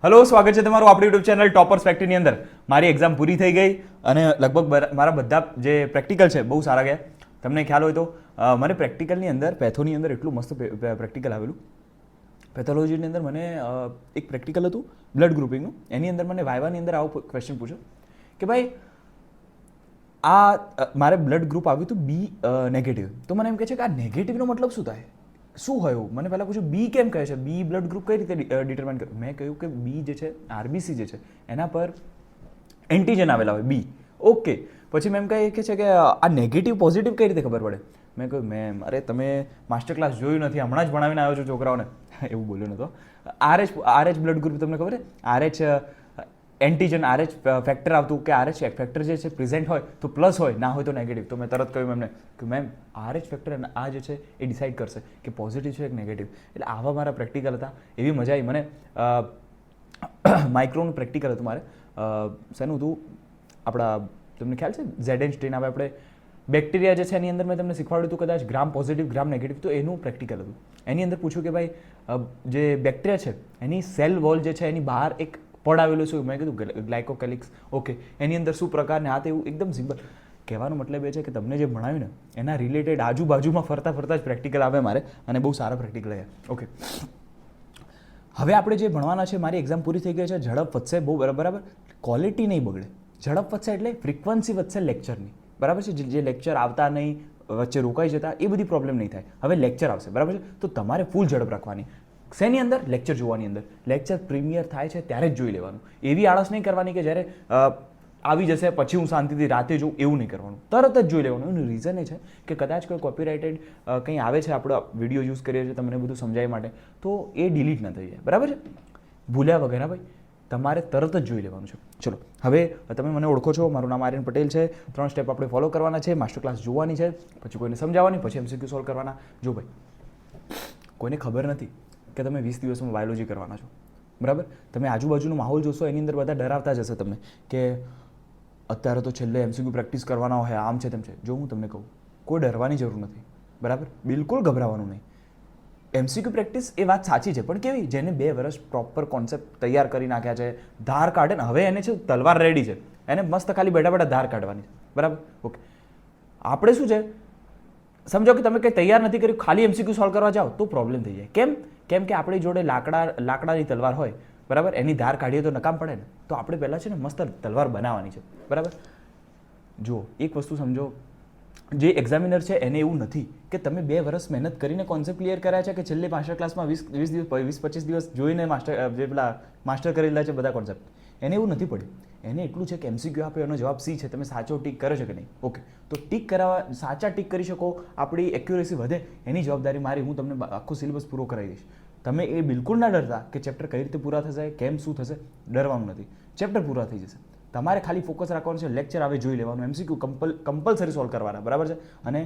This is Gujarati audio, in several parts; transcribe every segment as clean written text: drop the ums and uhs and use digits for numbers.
હેલો, સ્વાગત છે તમારું આપણી યુટ્યુબ ચેનલ ટોપર્સ ફેક્ટરીની અંદર. મારી એક્ઝામ પૂરી થઈ ગઈ અને લગભગ મારા બધા જે પ્રેક્ટિકલ છે બહુ સારા ગયા. તમને ખ્યાલ હોય તો મને પ્રેક્ટિકલની અંદર પેથોની અંદર એટલું મસ્ત પ્રેક્ટિકલ આવેલું. પેથોલોજીની અંદર મને એક પ્રેક્ટિકલ હતું બ્લડ ગ્રુપિંગનું. એની અંદર મને વાયવાની અંદર આવો ક્વેશ્ચન પૂછ્યો કે ભાઈ આ મારે બ્લડ ગ્રુપ આવ્યું હતું બી નેગેટિવ. તો મને એમ કહે છે કે આ નેગેટિવનો મતલબ શું થાય, શું હોય એવું. મને પહેલાં પૂછ્યું બી કેમ કહે છે, બી બ્લડ ગ્રુપ કઈ રીતે ડિટરમાઇન કર્યું. મેં કહ્યું કે બી જે છે આરબીસી જે છે એના પર એન્ટીજન આવેલા હોય બી. ઓકે, પછી મેમ કહે છે કે આ નેગેટિવ પોઝિટિવ કઈ રીતે ખબર પડે. મેં કહ્યું મેમ અરે તમે માસ્ટર ક્લાસ જોયું નથી, હમણાં જ ભણાવીને આવ્યો છો છોકરાઓને. એવું બોલ્યો નતો. આરએચ બ્લડ ગ્રુપ તમને ખબર છે, આરએચ એન્ટીજન આરએચ ફેક્ટર આવતું કે આરએચ ફેક્ટર જે છે પ્રેઝન્ટ હોય તો પ્લસ હોય, ના હોય તો નેગેટિવ. તો મેં તરત કહ્યું એમને કે મેમ આરએચ ફેક્ટર આ જે છે એ ડિસાઇડ કરશે કે પોઝિટિવ છે કે નેગેટિવ. એટલે આવા મારા પ્રેક્ટિકલ હતા. એવી મજા આવી મને. માઇક્રોનું પ્રેક્ટિકલ હતું મારે. શેનું હતું આપણા તમને ખ્યાલ છે ઝેડ સ્ટ્રેન આવે આપણે બેક્ટેરિયા જે છે એની અંદર મેં તમને શીખવાડ્યું હતું કદાચ ગ્રામ પોઝિટિવ ગ્રામ નેગેટિવ. તો એનું પ્રેક્ટિકલ હતું. એની અંદર પૂછ્યું કે ભાઈ જે બેક્ટેરિયા છે એની સેલ વોલ જે છે એની બહાર એક પડ આવેલું છે. મેં કીધું ગ્લાયકોકેલિક્સ. ઓકે, એની અંદર શું પ્રકારને આ એવું એકદમ સિમ્પલ. કહેવાનો મતલબ એ છે કે તમને જે ભણાવ્યું ને એના રિલેટેડ આજુબાજુમાં ફરતા ફરતા જ પ્રેક્ટિકલ આવે મારે, અને બહુ સારા પ્રેક્ટિકલ આવ્યા. ઓકે, હવે આપણે જે ભણવાના છે, મારી એક્ઝામ પૂરી થઈ ગઈ છે. ઝડપ વધશે બહુ બરાબર, ક્વોલિટી નહીં બગડે. ઝડપ વધશે એટલે ફ્રિકવન્સી વધશે લેક્ચરની, બરાબર છે. જે લેક્ચર આવતા નહીં, વચ્ચે રોકાઈ જતા, એ બધી પ્રોબ્લેમ નહીં થાય. હવે લેક્ચર આવશે, બરાબર છે. તો તમારે ફૂલ ઝડપ રાખવાની. શેની અંદર? લેક્ચર જોવાની અંદર. લેક્ચર પ્રીમિયર થાય છે ત્યારે જ જોઈ લેવાનું. એવી આળસ નહીં કરવાની કે જ્યારે આવી જશે પછી હું શાંતિથી રાતે જોઉં, એવું નહીં કરવાનું. તરત જ જોઈ લેવાનું. એનું રીઝન એ છે કે કદાચ કોઈ કોપીરાઇટેડ કંઈ આવે છે, આપણો વિડીયો યુઝ કરીએ છીએ તમને બધું સમજાવવા માટે, તો એ ડિલીટ ન થઈ જાય, બરાબર છે. ભૂલ્યા વગર ભાઈ તમારે તરત જ જોઈ લેવાનું છે. ચલો, હવે તમે મને ઓળખો છો, મારું નામ આર્યન પટેલ છે. 3 સ્ટેપ આપણે ફોલો કરવાના છે. માસ્ટર ક્લાસ જોવાની છે, પછી કોઈને સમજાવવાની, પછી MCQ સોલ્વ કરવાના. જો ભાઈ કોઈને ખબર નથી કે તમે 20 દિવસમાં બાયોલોજી કરવાના છો, બરાબર. તમે આજુબાજુનો માહોલ જોશો એની અંદર બધા ડરાવતા જ હશે તમને કે અત્યારે તો છેલ્લે MCQ પ્રેક્ટિસ કરવાના હોય, આમ છે તેમ છે. જો હું તમને કહું, કોઈ ડરવાની જરૂર નથી, બરાબર. બિલકુલ ગભરાવાનું નહીં. MCQ પ્રેક્ટિસ એ વાત સાચી છે, પણ કેવી? જેને 2 વર્ષ પ્રોપર કોન્સેપ્ટ તૈયાર કરી નાખ્યા છે, ધાર કાઢે ને, હવે એને છે તલવાર રેડી છે, એને મસ્ત ખાલી બેઠા બેઠા ધાર કાઢવાની છે, બરાબર. ઓકે, આપણે શું છે, સમજો કે તમે કંઈ તૈયાર નથી કર્યું, ખાલી MCQ સોલ્વ કરવા જાઓ તો પ્રોબ્લેમ થઈ જાય. કેમ કે આપણી જોડે લાકડાની તલવાર હોય, બરાબર. એની ધાર કાઢીએ તો નકામ પડે ને. તો આપણે પહેલાં છે ને મસ્ત તલવાર બનાવવાની છે, બરાબર. જો એક વસ્તુ સમજો, જે એક્ઝામિનર છે એને એવું નથી કે તમે 2 વર્ષ મહેનત કરીને કોન્સેપ્ટ ક્લિયર કર્યા છે, કે છેલ્લે માસ્ટર ક્લાસમાં 20-25 દિવસ જોઈને માસ્ટર કરેલા છે બધા કોન્સેપ્ટ. એને એવું નથી પડ્યું. એને એટલું છે કે MCQ આપે એનો જવાબ C છે, તમે સાચો ટીક કરો છો કે નહીં. ઓકે, તો ટીક કરાવવા, સાચા ટીક કરી શકો, આપણી એક્યુરેસી વધે, એની જવાબદારી મારી. હું તમને આખો સિલેબસ પૂરો કરાવી દઈશ. તમે એ બિલકુલ ના ડરતા કે ચેપ્ટર કઈ રીતે પૂરા થશે, કેમ શું થશે. ડરવાનું નથી, ચેપ્ટર પૂરા થઈ જશે. તમારે ખાલી ફોકસ રાખવાનું છે. લેક્ચર આવે જોઈ લેવાનું, MCQ કમ્પલસરી સોલ્વ કરવાના, બરાબર છે. અને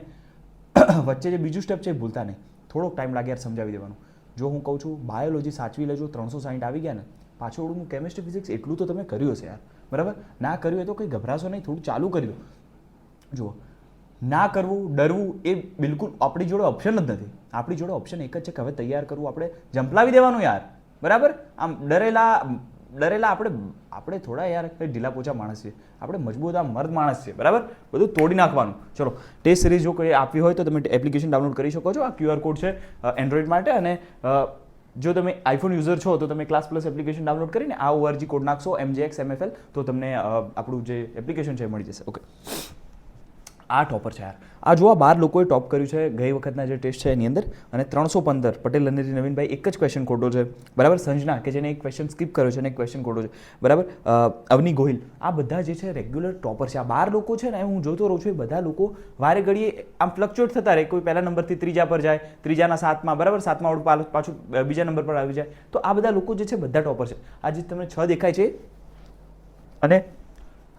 વચ્ચે જે બીજું સ્ટેપ છે એ ભૂલતા નહીં. થોડોક ટાઈમ લાગે યાર સમજાવી દેવાનું. જો હું કહું છું બાયોલોજી સાચવી લેજો, 360 આવી ગયા ને, પાછળનું કેમિસ્ટ્રી ફિઝિક્સ એટલું તો તમે કર્યું હશે યાર, બરાબર. ના કર્યું હોય તો કંઈ ગભરાશો નહીં, થોડું ચાલુ કરી દો. જુઓ, ના કરવું, ડરવું એ બિલકુલ આપણી જોડે ઓપ્શન જ નથી. આપણી જોડે ઓપ્શન એક જ છે કે હવે તૈયાર કરવું, આપણે જંપલાવી દેવાનું યાર, બરાબર. આમ ડરેલા આપણે થોડા યાર ઢીલા પોચા માણસ છીએ, આપણે મજબૂત આમ મર્દ માણસ છીએ, બરાબર. બધું તોડી નાખવાનું. ચલો, ટેસ્ટ સિરીઝ જો કોઈ આપવી હોય તો તમે એપ્લિકેશન ડાઉનલોડ કરી શકો છો. આ QR કોડ છે એન્ડ્રોઈડ માટે, અને જો તમે આઈફોન યુઝર છો તો તમે ક્લાસ પ્લસ એપ્લિકેશન ડાઉનલોડ કરીને આ ORG કોડ નાખશો MJXMFL, તો તમને આપણું જે એપ્લિકેશન છે એ મળી જશે. ઓકે, આ ટોપર છે યાર. આ જો આ 12 લોકોએ ટોપ કર્યું છે ગઈ વખતના જે ટેસ્ટ છે એની અંદર, અને 315 પટેલ અનેરી નવીનભાઈ એક જ ક્વેશ્ચન ખોટો છે, બરાબર. સંજના કે જેને એક ક્વેશ્ચન સ્કીપ કર્યો છે અને એક ક્વેશ્ચન ખોટો છે, બરાબર. અવની ગોહિલ, આ બધા જે છે રેગ્યુલર ટોપર છે. આ 12 લોકો છે ને, હું જોતો રહું છું, એ બધા લોકો વારે ઘડીએ આમ ફ્લક્ચ્યુએટ થતા રહે. કોઈ પહેલા નંબરથી ત્રીજા પર જાય, ત્રીજાના 7માં, બરાબર, 7માં પાછું બીજા નંબર પર આવી જાય. તો આ બધા લોકો જે છે બધા ટોપર છે. આ જે તમને 6 દેખાય છે, અને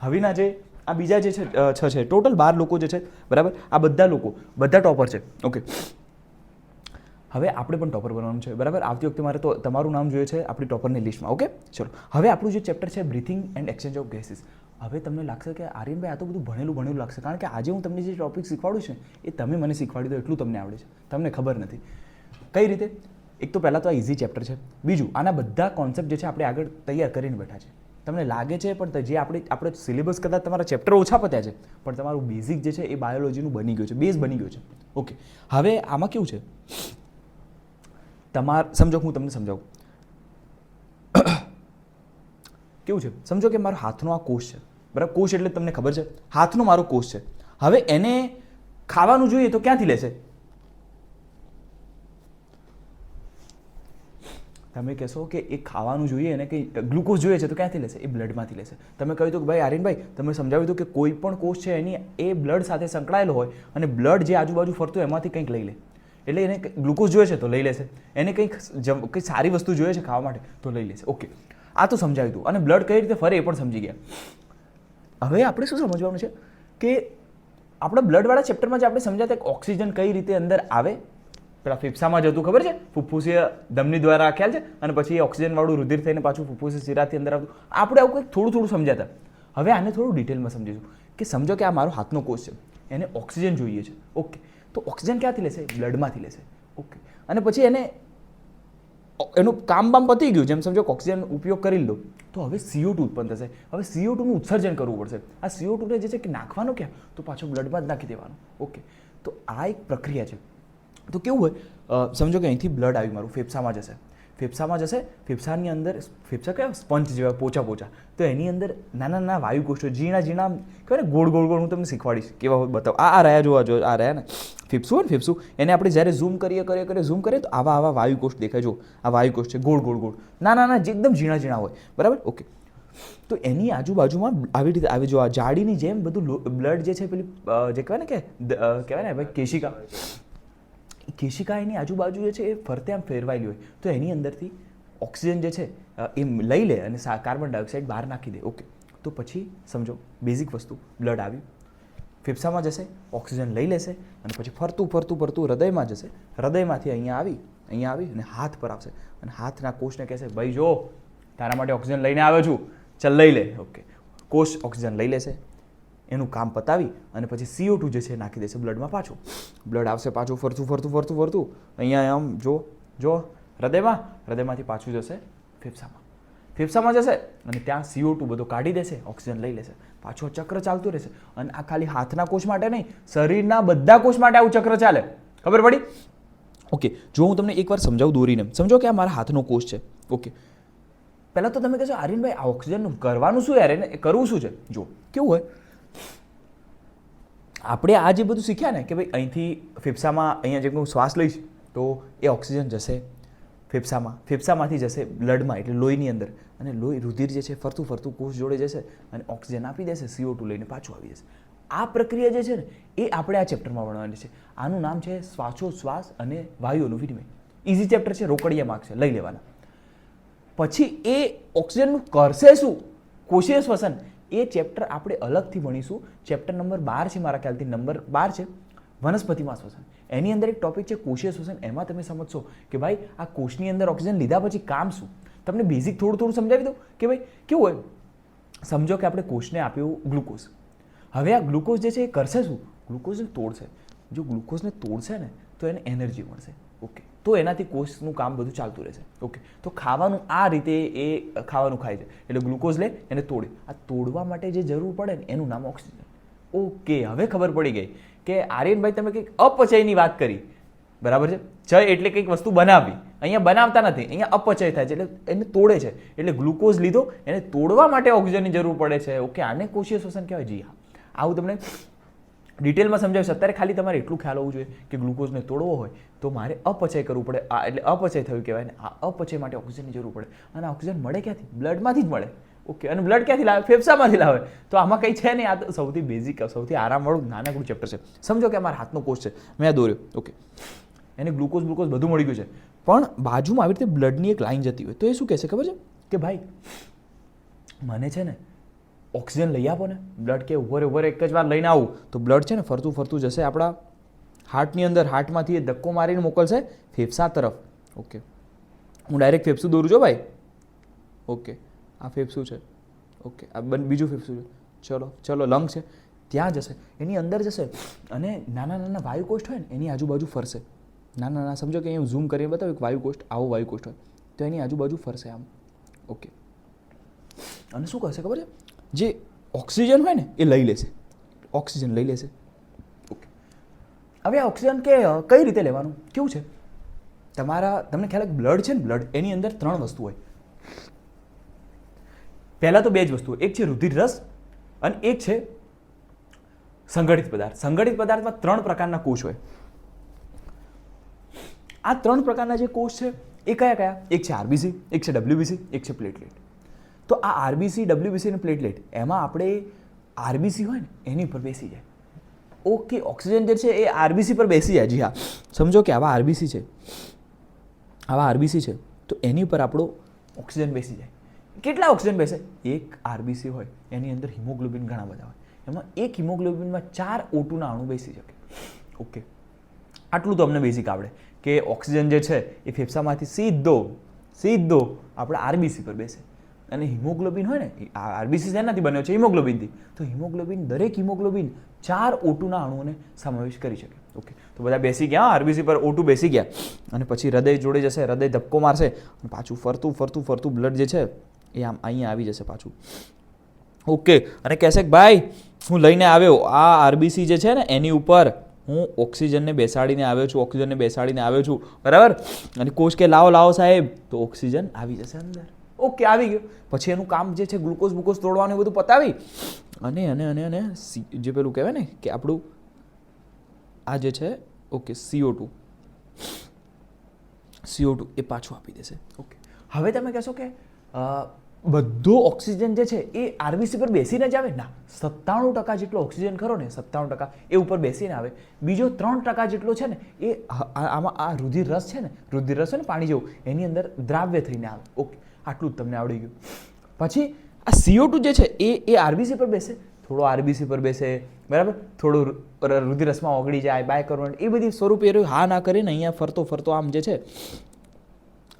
હવીના જે આ બીજા જે છે 6 છે, ટોટલ 12 લોકો જે છે, બરાબર. આ બધા લોકો બધા ટોપર છે. ઓકે, હવે આપણે પણ ટોપર બનવાનું છે, બરાબર. આવતી વખતે મારે તો તમારું નામ જોઈએ છે આપણી ટોપરની લિસ્ટમાં. ઓકે, ચલો, હવે આપણું જે ચેપ્ટર છે breathing and exchange of gases. હવે તમને લાગશે કે આર્યનભાઈ આ તો બધું ભણેલું લાગશે, કારણ કે આજે હું તમને જે ટોપિક શીખવાડું છું એ તમે મને શીખવાડી દો એટલું તમને આવડે છે, તમને ખબર નથી કઈ રીતે. એક તો પહેલાં તો આ ઇઝી ચેપ્ટર છે, બીજું આના બધા કોન્સેપ્ટ જે છે આપણે આગળ તૈયાર કરીને બેઠા છે. તમને લાગે છે પણ જે આપણે સિલેબસ કદાચ તમારા ચેપ્ટર ઓછા પત્યા છે, પણ તમારું બેઝિક જે છે એ બાયોલોજીનું બની ગયું છે, બેઝ બની ગયો છે. ઓકે, હવે આમાં કેવું છે, સમજો હું તમને સમજાવું. કેવું છે, સમજો કે મારો હાથનો આ કોષ છે, બરાબર. કોષ એટલે તમને ખબર છે, હાથનો મારો કોષ છે. હવે એને ખાવાનું જોઈએ તો ક્યાંથી લેશે? તમે કહેશો કે એ ખાવાનું જોઈએ અને કંઈ ગ્લુકોઝ જોઈએ છે તો ક્યાંથી લેશે? એ બ્લડમાંથી લેશે. તમે કહ્યું હતું કે ભાઈ આર્યનભાઈ, તમે સમજાવ્યું હતું કે કોઈ પણ કોષ છે એની એ બ્લડ સાથે સંકળાયેલો હોય અને બ્લડ જે આજુબાજુ ફરતું હોય એમાંથી કંઈક લઈ લે. એટલે એને ગ્લુકોઝ જોઈએ છે તો લઈ લેશે, એને કંઈક સારી વસ્તુ જોઈએ છે ખાવા માટે તો લઈ લેશે. ઓકે, આ તો સમજાવ્યું હતું. અને બ્લડ કઈ રીતે ફરે એ પણ સમજી ગયા. હવે આપણે શું સમજવાનું છે કે આપણા બ્લડવાળા ચેપ્ટરમાં જે આપણે સમજાતા કે ઓક્સિજન કઈ રીતે અંદર આવે, પેલા ફેફસામાં જતું ખબર છે, ફુફ્ફુસીય ધમની દ્વારા ખ્યાલ છે, અને પછી ઓક્સિજનવાળું રુધિર થઈને પાછું ફુફ્ફુસીય શિરાથી અંદર આવતું. આપણે આવું કંઈક થોડું સમજાતા. હવે આને થોડું ડિટેલમાં સમજીશું કે સમજો કે આ મારો હાથનો કોષ છે, એને ઓક્સિજન જોઈએ છે. ઓકે, તો ઓક્સિજન ક્યાંથી લેશે? બ્લડમાંથી લેશે. ઓકે, અને પછી એનું કામ પતી ગયું, જેમ સમજો કે ઓક્સિજન ઉપયોગ કરી લીધો તો હવે CO2 ઉત્પન્ન થશે. હવે CO2નું ઉત્સર્જન કરવું પડશે. આ CO2ને જે છે કે નાખવાનું ક્યાં? તો પાછો બ્લડમાં જ નાખી દેવાનું. ઓકે, તો આ એક પ્રક્રિયા છે. તો કેવું હોય, સમજો કે અહીંથી બ્લડ આવી મારું ફેફસામાં જશે, ફેફસાની અંદર, ફેફસા કયા સ્પંચ જેવા પોચા, તો એની અંદર નાના વાયુકોષો ઝીણા કહેવાય ને, ગોળ હું તમને શીખવાડીશ કેવા હોય, બતાવો. આ રહ્યા, જો આ રહ્યા ને ફેફસું હોય ને, ફેફસું એને આપણે જ્યારે ઝૂમ કરીએ તો આવા વાયુકોષ દેખાય. જો આ વાયુકોષ છે, ગોળ નાના જે એકદમ ઝીણા હોય, બરાબર. ઓકે, તો એની આજુબાજુમાં આવી રીતે આવી, જો આ જાડીની જેમ બધું બ્લડ જે છે પેલી જે કહેવાય ને ભાઈ કેશિકા એની આજુબાજુ જે છે એ ફરતે આમ ફેરવાયેલી હોય, તો એની અંદરથી ઓક્સિજન જે છે એ લઈ લે અને કાર્બન ડાયોક્સાઇડ બહાર નાખી દે. ઓકે, તો પછી સમજો બેઝિક વસ્તુ, બ્લડ આવ્યું, ફેફસામાં જશે, ઓક્સિજન લઈ લેશે અને પછી ફરતું હૃદયમાં જશે, હૃદયમાંથી અહીંયા આવી અને હાથ પર આવશે અને હાથના કોષને કહેશે ભાઈ જો તારા માટે ઓક્સિજન લઈને આવ્યો છું, ચાલ લઈ લે. ઓકે, કોષ ઓક્સિજન લઈ લેશે, એનું કામ પતાવી અને પછી CO2 જે છે નાખી દેશે બ્લડમાં. પાછું બ્લડ આવશે, પાછું ફરતું અહીંયા આમ જો હૃદયમાંથી પાછું જશે ફેફસામાં જશે અને ત્યાં CO2 બધો કાઢી દેશે, ઓક્સિજન લઈ લેશે, પાછો ચક્ર ચાલતું રહેશે. અને આ ખાલી હાથના કોષ માટે નહીં, શરીરના બધા કોષ માટે આવું ચક્ર ચાલે. ખબર પડી? ઓકે, જો હું તમને એકવાર સમજાવું દોરીને. સમજો કે આ મારા હાથનો કોષ છે. ઓકે, પહેલાં તો તમે કહેશો આર્યનભાઈ આ ઓક્સિજનનું કરવાનું શું યાર, એને કરવું શું છે? જો કેવું હોય, આપણે આ જે બધું શીખ્યા ને કે ભાઈ અહીંથી ફેફસામાં, અહીંયા જેમ હું શ્વાસ લઈશ તો એ ઓક્સિજન જશે ફેફસામાંથી જશે બ્લડમાં, એટલે લોહીની અંદર, અને રુધિર જે છે ફરતું કોષ જોડે જશે અને ઓક્સિજન આપી દેશે, CO2 લઈને પાછું આવી જશે. આ પ્રક્રિયા જે છે ને એ આપણે આ ચેપ્ટરમાં ભણવાની છે. આનું નામ છે શ્વાસોશ્વાસ અને વાયુઓનું વિનિમય. ઇઝી ચેપ્ટર છે, રોકડિયા માર્ક છે, લઈ લેવાના. પછી એ ઓક્સિજનનું કરશે શું? કોષીય શ્વસન. એ ચેપ્ટર આપણે અલગથી ભણીશું. ચેપ્ટર નંબર 12 છે મારા ખ્યાલથી, નંબર 12 છે વનસ્પતિમાં શ્વસન. એની અંદર એક ટોપિક છે કોષીય શ્વસન. એમાં તમે સમજશો કે ભાઈ આ કોષની અંદર ઓક્સિજન લીધા પછી કામ શું. તમને બેઝિક થોડું સમજાવી દઉં કે ભાઈ કેવું હોય, સમજો કે આપણે કોષને આપ્યું ગ્લુકોઝ. હવે આ ગ્લુકોઝ જે છે એ કરશે શું? ગ્લુકોઝને તોડશે. જો ગ્લુકોઝને તોડશે ને તો એને એનર્જી મળશે. ઓકે, તો એનાથી કોષનું કામ બધું ચાલતું રહેશે. ઓકે, તો ખાવાનું આ રીતે એ ખાવાનું ખાય છે, એટલે ગ્લુકોઝ લે એને તોડે. આ તોડવા માટે જે જરૂર પડે ને એનું નામ ઓક્સિજન. ઓકે, હવે ખબર પડી ગઈ કે આર્યનભાઈ તમે કંઈક અપચયની વાત કરી, બરાબર છે. ચય એટલે કંઈક વસ્તુ બનાવવી, અહીંયા બનાવતા નથી, અહીંયા અપચય થાય છે એટલે એને તોડે છે. એટલે ગ્લુકોઝ લીધો, એને તોડવા માટે ઓક્સિજનની જરૂર પડે છે. ઓકે, આને કોષીય શ્વસન કહેવાય. જી હા, આવું તમને ડિટેલમાં સમજાવીશ. અત્યારે ખાલી તમારે એટલું ખ્યાલ હોવું જોઈએ કે ગ્લુકોઝને તોડવો હોય તો મારે અપચય કરવું પડે. આ એટલે અપચય થયું કહેવાય ને. આ અપચય માટે ઓક્સિજનની જરૂર પડે, અને ઓક્સિજન મળે ક્યાંથી? બ્લડમાંથી જ મળે. ઓકે, અને બ્લડ ક્યાંથી લાવે? ફેફસામાંથી લાવે. તો આમાં કંઈ છે નહીં. આ તો સૌથી બેઝિક, સૌથી આરામવાળું નાનકડું ચેપ્ટર છે. સમજો કે અમારા હાથનો કોષ છે, મેં આ દોર્યો. ઓકે, એને ગ્લુકોઝ બધું મળી ગયું છે, પણ બાજુમાં આવી રીતે બ્લડની એક લાઈન જતી હોય તો એ શું કહેશે ખબર છે કે ભાઈ મને છે ને ઓક્સિજન લઈ આપો ને. બ્લડ કે ઉભો એક જ વાર લઈને આવું તો બ્લડ છે ને ફરતું જશે આપણા હાર્ટની અંદર, હાર્ટમાંથી એ ધક્કો મારીને મોકલશે ફેફસા તરફ. ઓકે, હું ડાયરેક્ટ ફેફસું દોરું છું ભાઈ. ઓકે, આ ફેફસું છે. ઓકે, આ બીજું ફેફસું છે. ચલો લંગ છે, ત્યાં જશે, એની અંદર જશે અને નાના વાયુકોષ હોય ને એની આજુબાજુ ફરશે. ના ના ના, સમજો કે અહીંયા ઝૂમ કરીને બતાવ્યું કે વાયુકોષ્ઠ આવો વાયુકોષ્ઠ હોય તો એની આજુબાજુ ફરશે આમ. ઓકે, અને શું કરશે ખબર છે? જે ઓક્સિજન હોય ને એ લઈ લેશે, ઓક્સિજન લઈ લેશે. ઓકે, હવે આ ઓક્સિજન કે કઈ રીતે લેવાનું? કેવું છે તમને ખ્યાલ છે બ્લડ છે ને, બ્લડ એની અંદર 3 વસ્તુ હોય. પહેલાં તો 2 જ વસ્તુઓ, એક છે રુધિર રસ અને એક છે સંગઠિત પદાર્થ. સંગઠિત પદાર્થમાં 3 પ્રકારના કોષ હોય. આ 3 પ્રકારના જે કોષ છે એ કયા કયા? એક છે આરબીસી, એક છે ડબ્લ્યુબીસી, એક છે પ્લેટલેટ. તો આ આરબીસી, ડબ્લ્યુબીસી અને પ્લેટલેટ, એમાં આપણે આરબીસી હોય ને એની ઉપર બેસી જાય. ઓકે, ઓક્સિજન જે છે એ આરબીસી પર બેસી જાય. જી હા, સમજો કે આવા આરબીસી છે, આવા આરબીસી છે તો એની ઉપર આપણો ઓક્સિજન બેસી જાય. કેટલા ઓક્સિજન બેસે? એક આરબીસી હોય એની અંદર હિમોગ્લોબિન ઘણા બધા હોય, એમાં એક હિમોગ્લોબિનમાં 4 O2ના અણુ બેસી શકે. ઓકે, આટલું તો અમને બેઝિક આવડે કે ઓક્સિજન જે છે એ ફેફસામાંથી સીધો આપણે આરબીસી પર બેસે. અને હિમોગ્લોબિન હોય ને, આરબીસી શેનાથી બન્યો છે? હિમોગ્લોબિનથી. તો હિમોગ્લોબિન, દરેક હિમોગ્લોબિન 4 O2ના અણુઓને સમાવેશ કરી શકે. ઓકે, તો બધા બેસી ગયા, આરબીસી પર O2 બેસી ગયા, અને પછી હૃદય જોડે જશે, હૃદય ધબકો મારશે અને પાછું ફરતું બ્લડ જે છે એ આમ અહીંયા આવી જશે પાછું. ઓકે, અને કહેશે કે ભાઈ હું લઈને આવ્યો આ આરબીસી જે છે ને એની ઉપર હું ઓક્સિજનને બેસાડીને આવ્યો છું, બરાબર? અને કોષ કે લાવો સાહેબ, તો ઓક્સિજન આવી જશે અંદર. ઓકે, આવી ગયો. પછી એનું કામ જે છે ગ્લુકોઝ તોડવાનું બધું પતાવી અને જે પેલું કહેવાય ને કે આપણું આ જે છે ઓકે CO2 એ પાછું આપી દેશે. ઓકે, હવે તમે કહેશો કે બધો ઓક્સિજન જે છે એ આરબીસી પર બેસીને જ આવે? ના, 97% જેટલો ઓક્સિજન ખરો ને, 97% એ ઉપર બેસીને આવે. બીજો 3% જેટલો છે ને એ આમાં આ રુધિર રસ છે ને પાણી જેવું, એની અંદર દ્રાવ્ય થઈને આવે. ઓકે, આટલું જ તમને આવડી ગયું. પછી આ CO2 જે છે એ આરબીસી પર બેસે, થોડો આરબીસી પર બેસે, બરાબર? થોડું રુધિર રસમાં ઓગળી જાય, બાયકાર્બોનેટ, એ બધી સ્વરૂપે હા ના કરીને અહીંયા ફરતો આમ જે છે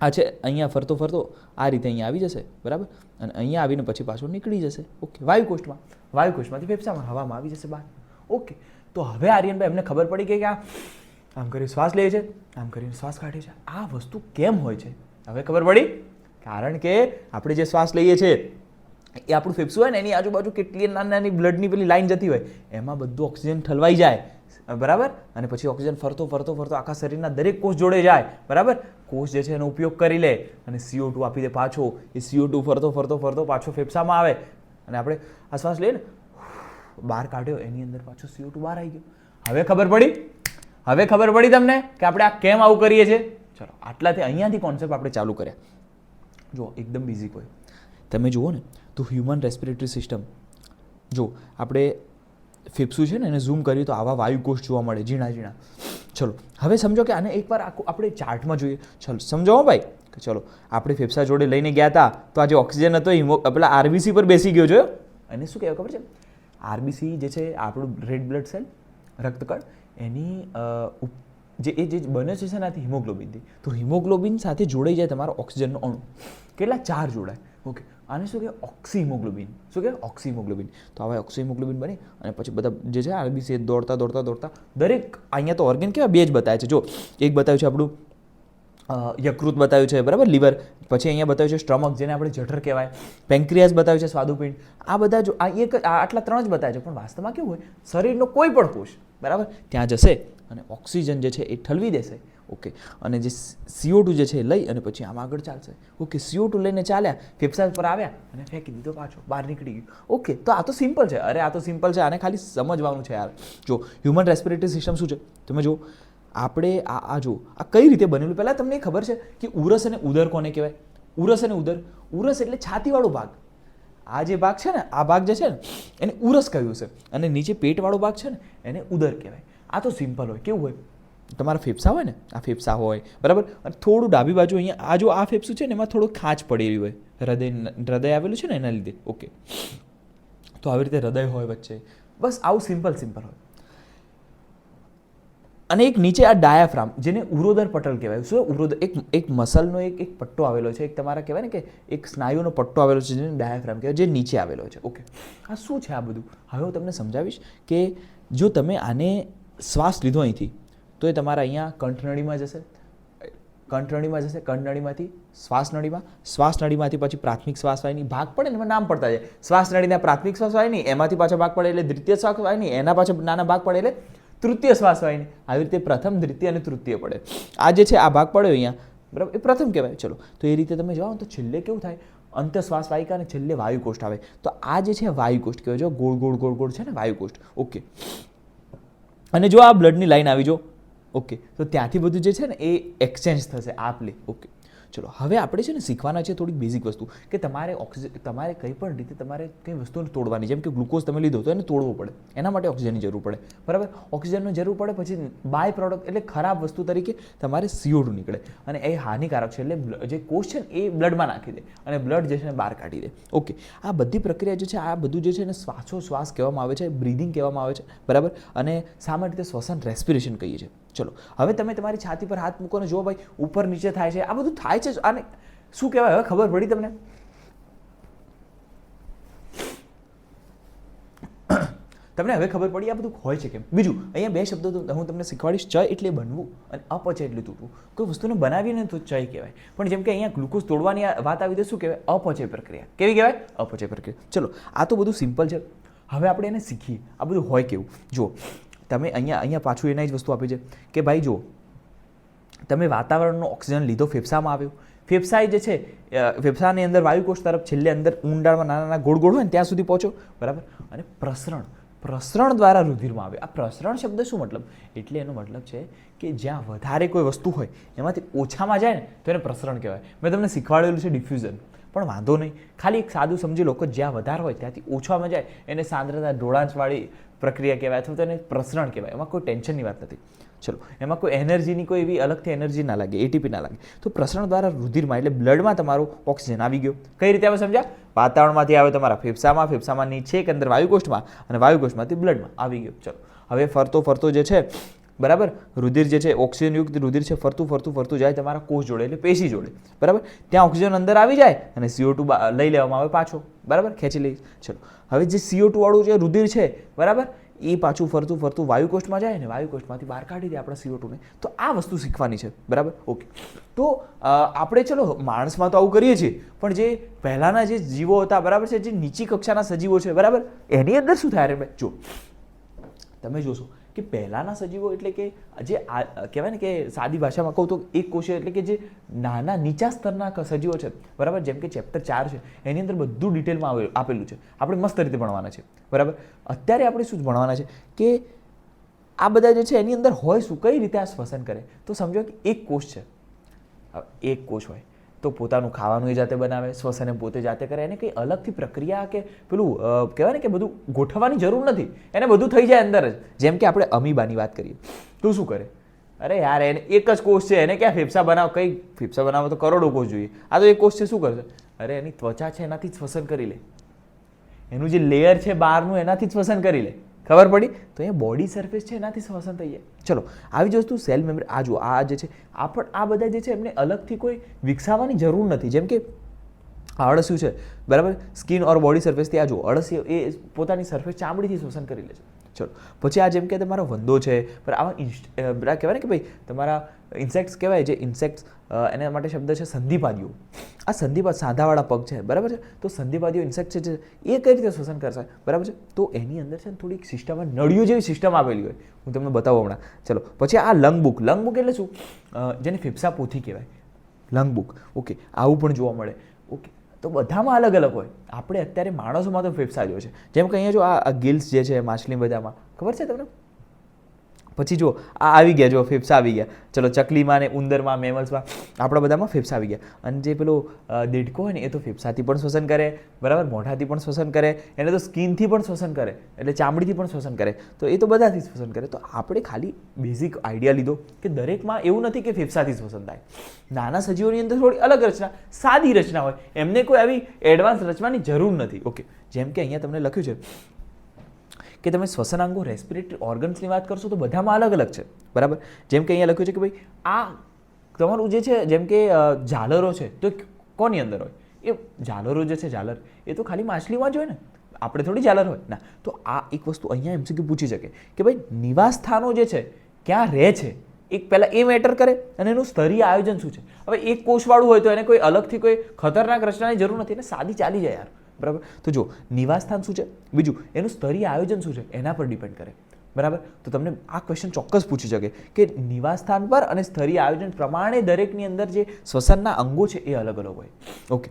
આ છે, અહીંયા ફરતો આ રીતે અહીંયા આવી જશે, બરાબર? અને અહીંયા આવીને પછી પાછો નીકળી જશે. ઓકે, વાયુકોષ્ઠમાંથી ફેફસામાં હવામાં આવી જશે બહાર. ઓકે, તો હવે આર્યનભાઈ એમને ખબર પડી કે આમ કરી શ્વાસ લે છે, આમ કરીને શ્વાસ કાઢે છે. આ વસ્તુ કેમ હોય છે હવે ખબર પડી. કારણ કે આપણે જે શ્વાસ લઈએ છીએ એ આપણું ફેફસું હોય ને એની આજુબાજુ કેટલી નાની બ્લડની પેલી લાઈન જતી હોય, એમાં બધું ઓક્સિજન ઠલવાઈ જાય, બરાબર? અને પછી ઓક્સિજન ફરતો આખા શરીરના દરેક કોષ જોડે જાય, બરાબર? કોષ જે છે એનો ઉપયોગ કરી લે અને CO2 આપી દે પાછો. એ CO2 ફરતો પાછો ફેફસામાં આવે અને આપણે આ શ્વાસ લઈએ ને, બહાર કાઢ્યો, એની અંદર પાછો CO2 બહાર આવી ગયો. હવે ખબર પડી તમને કે આપણે આ કેમ આવું કરીએ છીએ? ચલો, આટલાથી અહીંયાથી કોન્સેપ્ટ આપણે ચાલુ કર્યા. જો એકદમ બેઝિક હોય. તમે જુઓ ને તો હ્યુમન રેસ્પિરેટરી સિસ્ટમ, જો આપણે ફેફસું છે ને એને ઝૂમ કરીએ તો આવા વાયુકોષ જોવા મળે, ઝીણા. ચલો, હવે સમજો કે આને એકવાર આપણે ચાર્ટમાં જોઈએ. ચલો સમજો ભાઈ કે ચલો આપણે ફેફસા જોડે લઈને ગયા હતા તો આ જે ઓક્સિજન હતો પેલા આરબીસી પર બેસી ગયો જોયો. અને શું કહેવાય ખબર છે? આરબીસી જે છે આપણું રેડ બ્લડ સેલ, રક્તકણ, એની જે બને છે એનાથી હિમોગ્લોબિનથી. તો હિમોગ્લોબિન સાથે જોડાઈ જાય તમારો ઓક્સિજનનો અણુ. કેટલા? 4 જોડાય. ઓકે, આને શું કહેવાય? ઓક્સીહિમોગ્લોબિન. શું કહેવાય? ઓક્સીહિમોગ્લોબિન. તો હવે ઓક્સીહિમોગ્લોબિન બની અને પછી બધા જે છે આરબીસી દોડતા દરેક અહીંયા તો ઓર્ગન કેવા 2 જ બતાવે છે. જો એક બતાવ્યું છે આપણું યકૃત બતાવ્યું છે, બરાબર, લીવર. પછી અહીંયા બતાવ્યું છે સ્ટમક, જેને આપણે જઠર કહેવાય. પેન્ક્રિયાસ બતાવ્યું છે, સ્વાદુપિંડ. આ બધા જો આટલા 3 જ બતાવે છે, પણ વાસ્તવમાં કેવું હોય? શરીરનો કોઈ પણ કોષ, બરાબર, ત્યાં જશે અને ઓક્સિજન જે છે એ ઠલવી દેશે. ઓકે, અને જે CO2 જે છે એ લઈ અને પછી આમ આગળ ચાલશે. ઓકે, CO2 લઈને ચાલ્યા, ફેફસા પર આવ્યા અને ફેંકી દીધો, પાછો બહાર નીકળી ગયું. ઓકે, તો આ તો સિમ્પલ છે. આ તો સિમ્પલ છે, આને ખાલી સમજવાનું છે યાર. જો હ્યુમન રેસ્પિરેટરી સિસ્ટમ શું છે તમે જો, આપણે આ કઈ રીતે બનેલું? પહેલાં તમને ખબર છે કે ઉરસ અને ઉદર કોને કહેવાય? ઉરસ અને ઉદર. ઉરસ એટલે છાતીવાળો ભાગ. આ જે ભાગ છે ને, આ ભાગ જે છે ને એને ઉરસ કહ્યું છે, અને નીચે પેટવાળો ભાગ છે ને એને ઉદર કહેવાય. આ તો સિમ્પલ હોય. કેવું હોય? તમારા ફેફસા હોય ને, આ ફેફસા હોય, બરાબર, અને થોડું ડાબી બાજુ અહીંયા આ ફેફસું છે ને એમાં થોડું ખાંચ પડેલી હોય, હૃદય આવેલું છે ને એના લીધે. ઓકે, તો આવી રીતે હૃદય હોય વચ્ચે. બસ આવું સિમ્પલ હોય. અને એક નીચે આ ડાયાફ્રામ, જેને ઉરોદર પટલ કહેવાય. શું? ઉરોદર એક મસલનો એક પટ્ટો આવેલો છે, એક તમારા કહેવાય ને કે એક સ્નાયુનો પટ્ટો આવેલો છે જેને ડાયાફ્રામ કહેવાય, જે નીચે આવેલો છે. ઓકે, આ શું છે આ બધું? હવે હું તમને સમજાવીશ કે જો તમે આને શ્વાસ લીધો અહીંથી તો એ તમારા અહીંયા કંઠનળીમાં જશે, કંઠનળીમાં જશે, કંઠનળીમાંથી શ્વાસનળીમાં, શ્વાસનળીમાંથી પછી પ્રાથમિક શ્વાસવાહિની ભાગ પડે ને એમાં નામ પડતા જાય. શ્વાસનળીના પ્રાથમિક શ્વાસવાહિની, એમાંથી પાછા ભાગ પડે એટલે દ્વિતીય શ્વાસવાહિની, એના પાછા નાના ભાગ પડે એટલે તૃતીય શ્વાસવાહિની. આવી રીતે પ્રથમ, દ્વિતીય અને તૃતીય પડે. આ જે છે આ ભાગ પડ્યો અહીંયા, બરાબર, એ પ્રથમ કહેવાય. ચલો, તો એ રીતે તમે જાઓ તો છેલ્લે કેવું થાય, અંતશ્વાસ વાહિકા અને છેલ્લે વાયુકોષ્ઠ આવે. તો આ જે છે વાયુકોષ્ઠ કહેવાય. જો ગોળ ગોળ ગોળ ગોળ છે ને વાયુકોષ્ઠ. ઓકે, અને જો આ બ્લડની લાઈન આવી જો, ઓકે, તો ત્યાંથી બધું જે છે ને એ એક્સચેન્જ થશે આપલે. ઓકે, ચલો હવે આપણે છે ને શીખવાના છે થોડીક બેઝિક વસ્તુ કે તમારે તમારે કંઈ પણ રીતે તમારે કંઈ વસ્તુને તોડવાની, જેમ કે ગ્લુકોઝ તમે લીધો તો એને તોડવો પડે, એના માટે ઓક્સિજનની જરૂર પડે, બરાબર. ઓક્સિજનની જરૂર પડે, પછી બાય પ્રોડક્ટ એટલે ખરાબ વસ્તુ તરીકે તમારે CO2 નીકળે અને એ હાનિકારક છે, એટલે જે કોષ છે ને એ બ્લડમાં નાખી દે અને બ્લડ જે છે ને બહાર કાઢી દે. ઓકે, આ બધી પ્રક્રિયા જે છે, આ બધું જે છે એને શ્વાસોશ્વાસ કહેવામાં આવે છે, બ્રીધિંગ કહેવામાં આવે છે, બરાબર. અને સામાન્ય રીતે શ્વસન રેસ્પિરેશન કહીએ છીએ. ચલો હવે તમે તમારી છાતી પર હાથ મૂકો ને જો ભાઈ ઉપર નીચે થાય છે, આ બધું થાય છે. આને શું કહેવાય હવે ખબર પડી તમને? તમને હવે ખબર પડી આ બધું હોય છે કેમ? બીજું અહીંયા બે શબ્દો હું તમને શીખવાડીશ. ચય એટલે બનવું અને અપચય એટલે તૂટવું. કોઈ વસ્તુને બનાવીને તો ચય કહેવાય, પણ જેમ કે અહીંયા ગ્લુકોઝ તોડવાની વાત આવી તો શું કહેવાય? અપચય પ્રક્રિયા. કેવી કહેવાય? અપચય પ્રક્રિયા. ચલો આ તો બધું સિમ્પલ છે. હવે આપણે એને શીખીએ આ બધું હોય કેવું. જો તમે અહીંયા પાછું એના જ વસ્તુ આપી છે કે ભાઈ જો તમે વાતાવરણનો ઓક્સિજન લીધો, ફેફસામાં આવ્યો, ફેફસાએ જે છે ફેફસાની અંદર વાયુકોષ તરફ છેલ્લે અંદર ઊંડાણમાં નાના નાના ગોળ ગોળ હોય ને ત્યાં સુધી પહોંચો, બરાબર. અને પ્રસરણ દ્વારા રુધિરમાં આવે. આ પ્રસરણ શબ્દ શું મતલબ? એટલે એનો મતલબ છે કે જ્યાં વધારે કોઈ વસ્તુ હોય એમાંથી ઓછામાં જાય ને તો એને પ્રસરણ કહેવાય. મેં તમને શીખવાડેલું છે ડિફ્યુઝન, પણ વાંધો નહીં, ખાલી એક સાદું સમજી લો કે જ્યાં વધારે હોય ત્યાંથી ઓછામાં જાય એને સાંદ્રતા ઢોળાંચવાળી પ્રક્રિયા કહેવાય અથવા તો એને પ્રસરણ કહેવાય. એમાં કોઈ ટેન્શનની વાત નથી. ચલો, એમાં કોઈ એનર્જીની કોઈ એવી અલગથી એનર્જી ના લાગે, ATP ના લાગે. તો પ્રસરણ દ્વારા રુધિરમાં એટલે બ્લડમાં તમારો ઓક્સિજન આવી ગયો. કઈ રીતે આવે સમજ્યા? વાતાવરણમાંથી આવે તમારા ફેફસામાં, ફેફસામાં છેક અંદર વાયુકોષ્ઠમાં અને વાયુકોષ્ઠમાંથી બ્લડમાં આવી ગયો. ચલો હવે ફરતો જે છે, બરાબર, રુધિર જે છે ઓક્સિજનયુક્ત રુધિર છે, ફરતું જાય તમારા કોષ જોડે એટલે પેશી જોડે, બરાબર. ત્યાં ઓક્સિજન અંદર આવી જાય અને CO2 લઈ લેવામાં આવે પાછો, બરાબર, ખેંચી લઈ. ચલો હવે જે CO2 વાળું જે રુધિર છે, બરાબર, એ પાછું ફરતું વાયુકોષ્ઠમાં જાય ને વાયુકોષ્ઠમાંથી બહાર કાઢી દે આપણા CO2 ને. તો આ વસ્તુ શીખવાની છે, બરાબર. ઓકે, તો આપણે ચલો માણસમાં તો આવું કરીએ છીએ, પણ જે પહેલાના જે જીવો હતા, બરાબર છે, જે નીચી કક્ષાના સજીવો છે, બરાબર, એની અંદર શું થાય? રે જો તમે જોશો કે પહેલાના સજીવો એટલે કે જે કહેવાય ને કે સાદી ભાષામાં કહું તો એક કોષીય એટલે કે જે નાના નીચા સ્તરના સજીવો છે, બરાબર, જેમ કે ચેપ્ટર 4 છે એની અંદર બધું ડિટેલમાં આપેલું છે. આપણે મસ્ત રીતે ભણવાના છે, બરાબર. અત્યારે આપણે શું ભણવાના છે કે આ બધા જે છે એની અંદર હોય શું, કઈ રીતે આ શ્વસન કરે. તો સમજો કે એક કોષ છે, એક કોષ હોય તો પોતાનું ખાવાનું એ જાતે બનાવે, શ્વસન પોતે જાતે કરે, એને કંઈ અલગથી પ્રક્રિયા કે પેલું કહેવાય ને કે બધું ગોઠવવાની જરૂર નથી, એને બધું થઈ જાય અંદર જ. જેમ કે આપણે અમીબાની વાત કરીએ તો શું કરે? અરે યાર, એને એક જ કોષ છે, એને ક્યાં ફેફસા બનાવ? કઈ ફેફસા બનાવો તો કરોડો કોષ જોઈએ, આ તો એક કોષ છે. શું કરશે? અરે એની ત્વચા છે એનાથી જ શ્વસન કરી લે, એનું જે લેયર છે બહારનું એનાથી જ શ્વસન કરી લે. ખબર પડી? તો અહીંયા બોડી સરફેસ છે એનાથી શ્વસન થઈ જાય. ચલો આવી જ વસ્તુ સેલ મેમ્બ્રેન, આ જુઓ આ જે છે આ બધા જે છે એમને અલગથી કોઈ વિકસાવવાની જરૂર નથી. જેમ કે અળસિયું છે, બરાબર, સ્કિન ઓર બોડી સરફેસથી આ જુઓ અળસિયું એ પોતાની સરફેસ ચામડીથી શ્વસન કરી લે છે. ચલો પછી આ જેમ કે તમારો વંદો છે, બરાબર, આવા કહેવાય ને કે ભાઈ તમારા ઇન્સેક્ટ્સ કહેવાય, જે ઇન્સેક્ટ્સ એના માટે શબ્દ છે સંધિપાદીઓ. આ સંધિપાદ સાંધાવાળા પગ છે, બરાબર છે. તો સંધિપાદીઓ ઇન્સેક્ટ છે એ કઈ રીતે શ્વસન કરશે, બરાબર છે. તો એની અંદર છે ને થોડીક સિસ્ટમ, નળીઓ જેવી સિસ્ટમ આપેલી હોય, હું તમને બતાવું હમણાં. ચલો પછી આ લંગબુક એટલે શું? જેને ફેફસા પોથી કહેવાય, લંગબુક. ઓકે, આવું પણ જોવા મળે. ઓકે, તો બધામાં અલગ અલગ હોય. આપણે અત્યારે માણસોમાં તો ફેફસા જો છે, જેમ કે અહીંયા જો આ ગિલ્સ જે છે માછલી બધામાં, ખબર છે તમને? પછી જો આ આવી ગયા, જો ફેફસા આવી ગયા. ચલો ચકલીમાં ને ઉંદરમાં, મેમલ્સમાં, આપણા બધામાં ફેફસા આવી ગયા. અને જે પેલો દેડકો હોય ને એ તો ફેફસાથી પણ શ્વસન કરે, બરાબર, મોઢાથી પણ શ્વસન કરે, એને તો સ્કિનથી પણ શ્વસન કરે, એટલે ચામડીથી પણ શ્વસન કરે. તો એ તો બધાથી શ્વસન કરે. તો આપણે ખાલી બેઝિક આઈડિયા લીધો કે દરેકમાં એવું નથી કે ફેફસાથી શ્વસન થાય. નાના સજીવોની અંદર થોડી અલગ રચના, સાદી રચના હોય, એમને કોઈ આવી એડવાન્સ રચવાની જરૂર નથી. ઓકે, જેમ કે અહીંયા તમને લખ્યું છે કે તમે શ્વસનાંગો રેસ્પિરેટરી ઓર્ગન્સની વાત કરશો તો બધામાં અલગ અલગ છે, બરાબર. જેમ કે અહીંયા લખ્યું છે કે ભાઈ આ તમારું જે છે, જેમ કે ઝાલરો છે તો કોની અંદર હોય? એ ઝાલરો જે છે, ઝાલર એ તો ખાલી માછલીમાં જ હોય ને, આપણે થોડી ઝાલર હોય ના. તો આ એક વસ્તુ અહીંયા MCQ પૂછી શકે કે ભાઈ નિવાસ સ્થાનો જે છે ક્યાં રહે છે, એક પહેલાં એ મેટર કરે અને એનું સ્તરીય આયોજન શું છે. હવે એક કોષવાળું હોય તો એને કોઈ અલગથી કોઈ ખતરનાક રચનાની જરૂર નથી, એને સાદી ચાલી જાય યાર, બરાબર. તો જો નિવાસસ્થાન શું છે, બીજું એનું સ્તરીય આયોજન શું છે એના પર ડિપેન્ડ કરે, બરાબર. તો તમને આ ક્વેશ્ચન ચોક્કસ પૂછી શકે કે નિવાસસ્થાન પર અને સ્તરીય આયોજન પ્રમાણે દરેકની અંદર જે શ્વસનના અંગો છે એ અલગ અલગ હોય. ઓકે,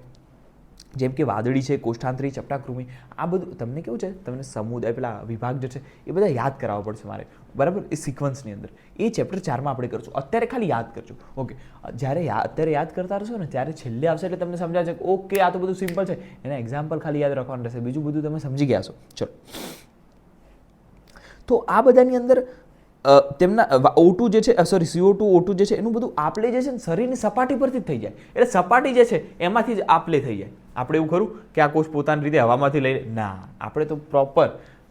જેમ કે વાદળી છે, કોષ્ઠાંતરી, ચપટાકૃમિ, આ બધું તમને કેવું છે, તમને સમુદાય પેલા વિભાગ જે છે એ બધા યાદ કરાવવા પડશે મારે, બરાબર, એ સિક્વન્સની અંદર. એ ચેપ્ટર 4માં આપણે કરશું. અત્યારે ખાલી યાદ કરજો. ઓકે, જ્યારે અત્યારે યાદ કરતા રહેશો ને ત્યારે છેલ્લે આવશે એટલે તમને સમજાશે કે ઓકે આ તો બધું સિમ્પલ છે, એના એક્ઝામ્પલ ખાલી યાદ રાખવાનું રહેશે, બીજું બધું તમે સમજી ગયા છો. ચલો, તો આ બધાની અંદર તેમના O2 જે છે, સોરી CO2 O2 જે છે એનું બધું આપલે જે છે ને શરીરની સપાટી પરથી જ થઈ જાય. એટલે સપાટી જે છે એમાંથી જ આપલે થઈ જાય. આપણે એવું ખરું કે આ કોષ પોતાની રીતે હવામાંથી લઈ ના, આપણે તો પ્રોપર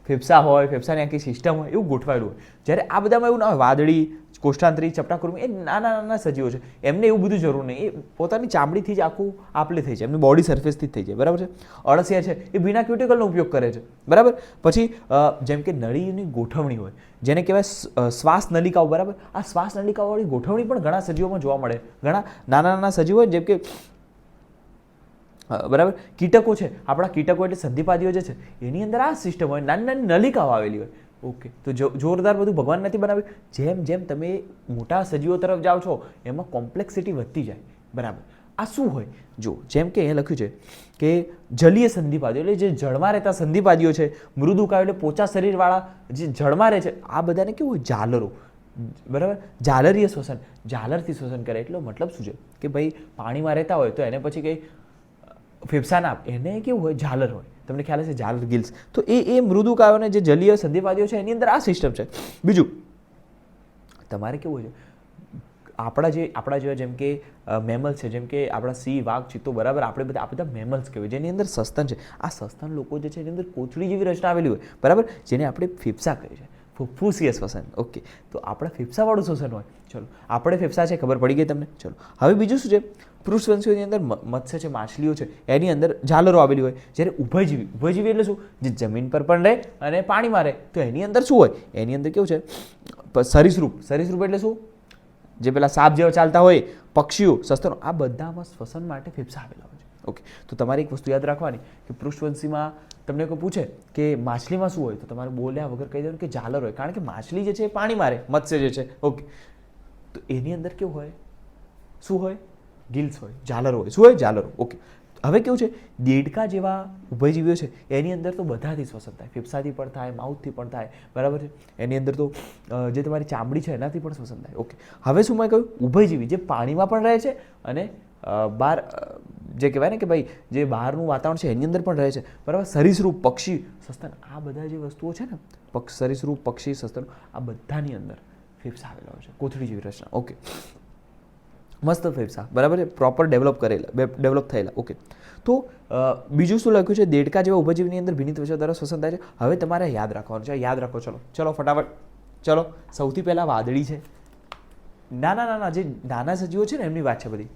ફેફસા હોય, ફેફસાની આખી સિસ્ટમ હોય એવું ગોઠવાયેલું હોય. જ્યારે આ બધામાં એવું ના હોય, વાદળી, કોષ્ઠાંતરી, ચપટાકૃમિ એ નાના નાના સજીવો છે, એમને એવું બધું જરૂર નહીં, એ પોતાની ચામડીથી જ આખું આપલે થઈ જાય, એમની બોડી સરફેસથી જ થઈ જાય, બરાબર છે. અળસિયા છે એ વિના ક્યુટિકલનો ઉપયોગ કરે છે, બરાબર. પછી જેમ કે નળીની ગોઠવણી હોય જેને કહેવાય શ્વાસ નલિકાઓ, બરાબર. આ શ્વાસ નલિકાઓવાળી ગોઠવણી પણ ઘણા સજીવોમાં જોવા મળે. ઘણા નાના નાના સજીવો જેમ કે બરાબર કીટકો છે, આપણા કીટકો એટલે સંધિપાદીઓ જે છે એની અંદર આ સિસ્ટમ હોય, નાની નાની નલિકાઓ આવેલી હોય. ઓકે, તો જોરદાર બધું ભગવાન નથી બનાવ્યું. જેમ જેમ તમે મોટા સજીવો તરફ જાઓ છો એમાં કોમ્પ્લેક્સિટી વધતી જાય, બરાબર. આ શું હોય જો, જેમ કે અહીંયા લખ્યું છે કે જલીય સંધિપાદીઓ એટલે જે જળમાં રહેતા સંધિપાદીઓ છે, મૃદુકાયો એટલે પોચા શરીરવાળા જે જળમાં રહે છે, આ બધાને કેવું હોય, ઝાલરો, બરાબર. ઝાલરીય શ્વસન, ઝાલરથી શ્વસન કરે એટલો મતલબ શું છે કે ભાઈ પાણીમાં રહેતા હોય તો એને પછી કંઈ ફેફસાના એને કેવું હોય, ઝાલર હોય. તમને ખ્યાલ હશે ઝાલર ગિલ્સ. તો એ મૃદુકાયોને જે જલીય સંધિપાદીઓ છે એની અંદર આ સિસ્ટમ છે. બીજું તમારે કેવું હોય છે, આપણા જેવા જેમ કે મેમલ્સ છે, જેમ કે આપણા સિંહ, વાઘ, ચિત્તો, બરાબર, આપણે આ બધા મેમલ્સ કહેવાય જેની અંદર સસ્તન છે. આ સસ્તન લોકો જે છે એની અંદર કોથળી જેવી રચના આવેલી હોય, બરાબર, જેને આપણે ફેફસા કહીએ છીએ, ફુફ્ફુસીય શ્વસન. ઓકે, તો આપણા ફેફસાવાળું શ્વસન હોય. ચલો, આપણે ફેફસા છે, ખબર પડી ગઈ તમને. ચલો, હવે બીજું શું છે, પૃષ્ઠવંશીઓની અંદર મત્સ્ય છે, માછલીઓ છે, એની અંદર ઝાલરો આવેલી હોય. જ્યારે ઉભયજીવી એટલે શું, જે જમીન પર પણ રહે અને પાણીમાં રહે, તો એની અંદર શું હોય, એની અંદર કેવું છે, સરીસૃપ એટલે શું, જે પેલા સાપ જેવા ચાલતા હોય, પક્ષીઓ, સસ્તનો, આ બધામાં શ્વસન માટે ફેફસા આવેલા હોય છે. ઓકે, તો તમારે એક વસ્તુ યાદ રાખવાની કે પૃષ્ઠવંશીમાં તમને કોઈ પૂછે કે માછલીમાં શું હોય, તો તમારે બોલ્યા વગર કહી દેવાનું કે ઝાલર હોય, કારણ કે માછલી જે છે એ પાણીમાં રહે, મત્સ્ય જે છે. ઓકે, તો એની અંદર કેવું હોય, શું હોય, ગિલ્સ હોય, ઝાલર હોય. શું હોય, ઝાલર. ઓકે, હવે કેવું છે, દેડકા જેવા ઉભયજીવીઓ છે એની અંદર તો બધાથી શ્વસન થાય, ફેફસાથી પણ થાય, માઉથથી પણ થાય, બરાબર છે. એની અંદર તો જે તમારી ચામડી છે એનાથી પણ શ્વસન થાય. ઓકે, હવે શું મેં કહ્યું, ઉભયજીવી જે પાણીમાં પણ રહે છે અને બહાર જે કહેવાય ને કે ભાઈ જે બહારનું વાતાવરણ છે એની અંદર પણ રહે છે, બરાબર. સરીસૃપ, પક્ષી, સસ્તન, આ બધા જે વસ્તુઓ છે ને, સરીસૃપ, પક્ષી, સસ્તન, આ બધાની અંદર ફેફસા આવેલા હોય છે, કોથળી જેવી રચના. ઓકે, મસ્ત ફેફસા, બરાબર છે, પ્રોપર ડેવલપ થયેલા. ઓકે, તો બીજું શું લખ્યું છે, દેડકા જેવા ઉભયજીવીની અંદર ભિન્ન ત્વચા દ્વારા શ્વસન થાય છે. હવે તમારે યાદ રાખવાનું છે, યાદ રાખો. ચલો ફટાફટ. ચલો, સૌથી પહેલા વાદળી છે, નાના જે નાના સજીવો છે ને એમની વાત છે બધી.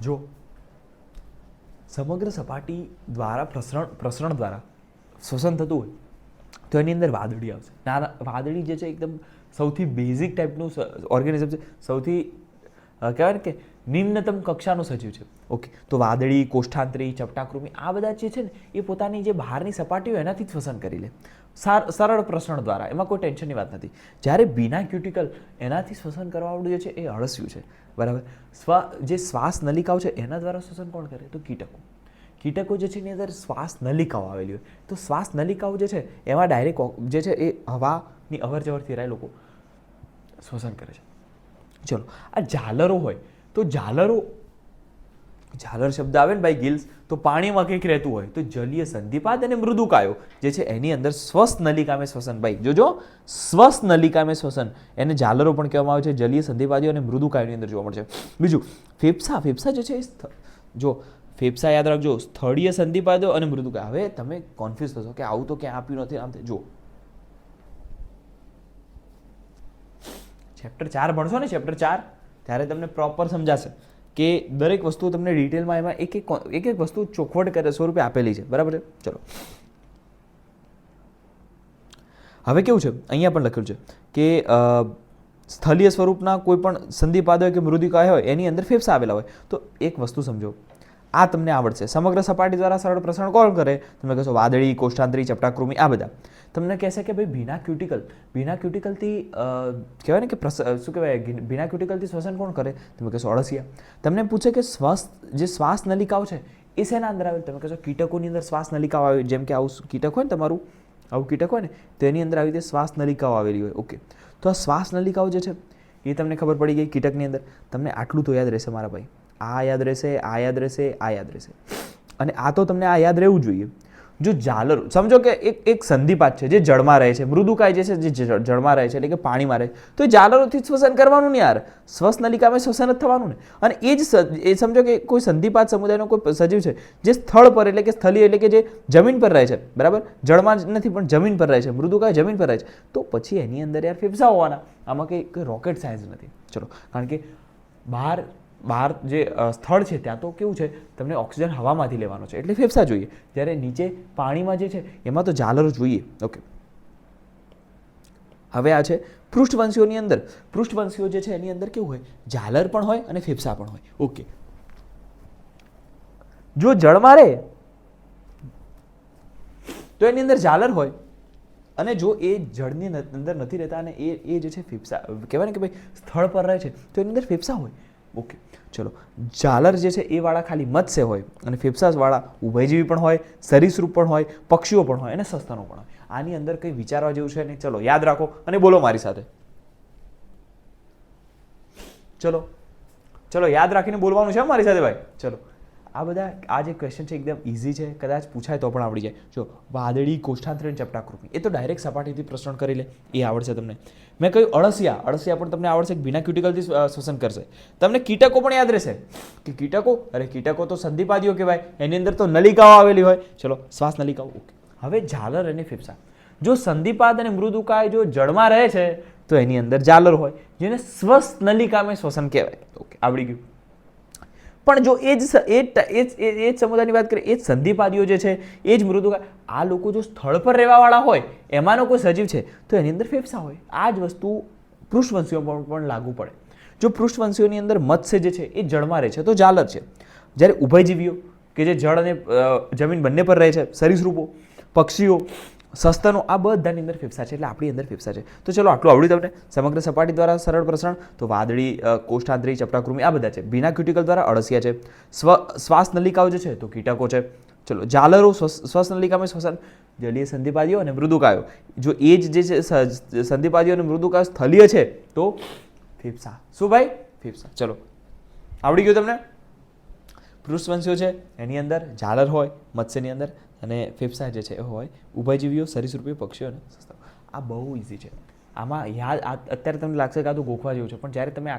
જો સમગ્ર સપાટી દ્વારા પ્રસરણ દ્વારા શ્વસન થતું હોય તો એની અંદર વાદળી આવશે. વાદળી જે છે એકદમ સૌથી બેઝિક ટાઈપનું ઓર્ગેનિઝમ છે, સૌથી કહેવાય ને કે નિમ્નતમ કક્ષાનું સજીવ છે. ઓકે, તો વાદળી, કોષ્ઠાંતરી, ચપટાકૃમિ, આ બધા જે છે ને એ પોતાની જે બહારની સપાટી હોય એનાથી જ શ્વસન કરી લે, સરળ પ્રસરણ દ્વારા, એમાં કોઈ ટેન્શનની વાત નથી. જ્યારે બીના ક્યુટિકલ એનાથી શ્વસન કરવાવાળું જે છે એ અળસિયું છે, બરાબર. જે શ્વાસ નલિકાઓ છે એના દ્વારા શ્વસન કોણ કરે, તો કીટકો જે છે એની અંદર શ્વાસ નલિકાઓ આવેલી હોય. તો શ્વાસ નલિકાઓ જે છે એમાં ડાયરેક્ટ જે છે એ હવાની અવર જવરથી રહે લોકો શ્વસન કરે છે. ચલો, આ ઝાલરો હોય તો ઝાલર શબ્દ આવે ને ભાઈ ગિલ્સ, તો પાણીમાં કંઈક રહેતું હોય તો જલીય સંધિપાદ અને મૃદુકાયો જે છે એની અંદર સ્વસ્થ નલિકામે શ્વસન. ભાઈ જોજો, સ્વસ્થ નલિકામે શ્વસન એને ઝાલરો પણ કહેવામાં આવે છે, જલીય સંધિપાદીઓ અને મૃદુકાયોની અંદર જોવા મળશે. બીજું ફેફસા જે છે જો ફેફસા યાદ રાખજો, સ્થળીય સંધિપાદીઓ અને મૃદુકાય. હવે તમે કોન્ફ્યુઝ થશો કે આવું તો ક્યાં આપ્યું નથી, આમ જો ચેપ્ટર 4 ભણશો ને, ચેપ્ટર 4 ત્યારે તમને પ્રોપર સમજાશે કે દરેક વસ્તુ તમને ડિટેલમાં એમાં એક એક વસ્તુ ચોખવટ કરે સ્વરૂપે આપેલી છે, બરાબર છે. ચલો હવે કેવું છે, અહીંયા પણ લખ્યું છે કે સ્થળીય સ્વરૂપના કોઈ પણ સંધિપાદ હોય કે મૃદુકાય હોય એની અંદર ફેફસા આવેલા હોય. તો એક વસ્તુ સમજો, આ તમને આવડશે. સમગ્ર સપાટી દ્વારા સરળ પ્રસરણ કોણ કરે? તમે કહેશો વાદળી, કોષ્ઠાંતરી, ચપટાકૃમિ, આ બધા. તમને કહેશે કે ભાઈ ભીના ક્યુટિકલથી કહેવાય ને કે શું કહેવાય, ભીના ક્યુટિકલથી શ્વસન કોણ કરે? તમે કહેશો અળસિયા. તમને પૂછે કે શ્વાસ નલિકાઓ છે એ શેના અંદર આવે? તમે કહેશો કીટકોની અંદર શ્વાસ નલિકાઓ આવે. જેમ કે આવું કીટક હોય ને તમારું, આવું કીટક હોય ને તો એની અંદર આવી રીતે શ્વાસ નલિકાઓ આવેલી હોય. ઓકે, તો આ શ્વાસ નલિકાઓ જે છે એ તમને ખબર પડી ગઈ કીટકની અંદર. તમને આટલું તો યાદ રહેશે મારા ભાઈ, આ યાદ રહેશે, આ યાદ રહેશે, આ યાદ રહેશે. અને આ તો તમને આ યાદ રહેવું જોઈએ. જો ઝાલર, સમજો કે એક સંધિપાત છે જે જળમાં રહે છે, મૃદુકાય જે છે જે જળમાં રહે છે એટલે કે પાણીમાં રહે છે, તો એ ઝાલરોથી શ્વસન કરવાનું ને યાર, શ્વાસ નલિકામાં શ્વસન જ થવાનું ને. અને એ સમજો કે કોઈ સંધિપાત સમુદાયનો કોઈ સજીવ છે જે સ્થળ પર એટલે કે સ્થળીય એટલે કે જે જમીન પર રહે છે, બરાબર, જળમાં નથી પણ જમીન પર રહે છે, મૃદુકાય જમીન પર રહે છે, તો પછી એની અંદર યાર ફેફસા હોવાના. આમાં કંઈ રોકેટ સાયન્સ નથી. ચલો, કારણ કે બહાર જે સ્થળ છે ત્યાં તો કેવું છે, તમને ઓક્સિજન હવામાંથી લેવાનો છે એટલે ફેફસા જોઈએ. જ્યારે નીચે પાણીમાં જે છે એમાં તો ઝાલર જોઈએ. ઓકે, હવે આ છે પૃષ્ઠવંશીઓની અંદર. પૃષ્ઠવંશીઓ જે છે એની અંદર કેવું હોય, ઝાલર પણ હોય અને ફેફસા પણ હોય. ઓકે, જો જળમાં રહે તો એની અંદર ઝાલર હોય, અને જો એ જળની અંદર નથી રહેતા અને એ જે છે ફેફસા કહેવાય ને કે ભાઈ સ્થળ પર રહે છે તો એની અંદર ફેફસા હોય. ઓકે, ચલો, ઝાલર જે છે એ વાળા ખાલી મત્સ્ય હોય અને ફેફસા વાળા ઉભયજીવી પણ હોય, સરીસૃપ પણ હોય, પક્ષીઓ પણ હોય અને સસ્તનો પણ હોય. આની અંદર કંઈ વિચારવા જેવું છે નહીં. ચલો યાદ રાખો અને બોલો મારી સાથે. ચલો યાદ રાખીને બોલવાનું છે મારી સાથે ભાઈ. ચલો, આ બધા આ જે ક્વેશ્ચન છે એકદમ ઇઝી છે, કદાચ પૂછાય તો પણ આવડી જાય. જો વાદળી, કોષ્ઠાંતરી, ચપટાકૃમિ એ તો ડાયરેક્ટ સપાટીથી પ્રસરણ કરી લે, એ આવડશે તમને. મેં કહ્યું અળસિયા પણ તમને આવડશે, ભીના ક્યુટિકલથી શ્વસન કરશે. તમને કીટકો પણ યાદ રહેશે કે કીટકો તો સંધિપાદીઓ કહેવાય, એની અંદર તો નલિકાઓ આવેલી હોય. ચલો, શ્વાસ નલિકાઓ. ઓકે, હવે ઝાલર અને ફેફસા. જો સંધિપાદ અને મૃદુકાય જો જળમાં રહે છે તો એની અંદર ઝાલર હોય, જેને શ્વાસ નલિકામાં શ્વસન કહેવાય. ઓકે, આવડી ગયું. પણ જો એ જ સમુદાયની વાત કરીએ, એ જ સંધિપાદીઓ જે છે, એ જ મૃદુકાય, આ લોકો જો સ્થળ પર રહેવાવાળા હોય, એમાંનો કોઈ સજીવ છે તો એની અંદર ફેફસા હોય. આ જ વસ્તુ પૃષ્ઠવંશીઓ પર પણ લાગુ પડે. જો પૃષ્ઠવંશીઓની અંદર મત્સ્ય જે છે એ જળમાં રહે છે તો ઝાલર છે. જ્યારે ઉભયજીવીઓ કે જે જળ અને જમીન બંને પર રહે છે, સરીસૃપો, પક્ષીઓ, સસ્તનો, આ બધાની અંદર ફેફસા છે. એટલે આપણી અંદર ફેફસા છે. તો ચલો, આટલું આવડ્યું તમને. સમગ્ર સપાટી દ્વારા સરળ પ્રસરણ તો વાદળી, કોષ્ઠાંતરી, ચપટાકૃમિ આ બધા છે. ભીના ક્યુટિકલ દ્વારા અળસિયા છે. શ્વાસ નલિકાઓ જે છે તો કીટકો છે. ચલો, ઝાલરો શ્વાસ નલિકામાં શ્વસન, જલીય સંધિપાદીઓ અને મૃદુકાયો. જો એ જ જે છે સંધિપાદીઓ અને મૃદુકાયો સ્થળીય છે તો ફેફસા. શું ભાઈ? ફેફસા. ચલો, આવડી ગયું તમને. પૃષ્ઠવંશીઓ છે એની અંદર ઝાલર હોય, મત્સ્યની અંદર, અને ફેફસા જે છે એ હોય ઉભયજીવીઓ, સરીસૃપીઓ, પક્ષીઓ અને સસ્તા. આ બહુ ઇઝી છે. આમાં યાદ અત્યારે તમને લાગશે કે આ તો ગોખવા જેવું છે, પણ જ્યારે તમે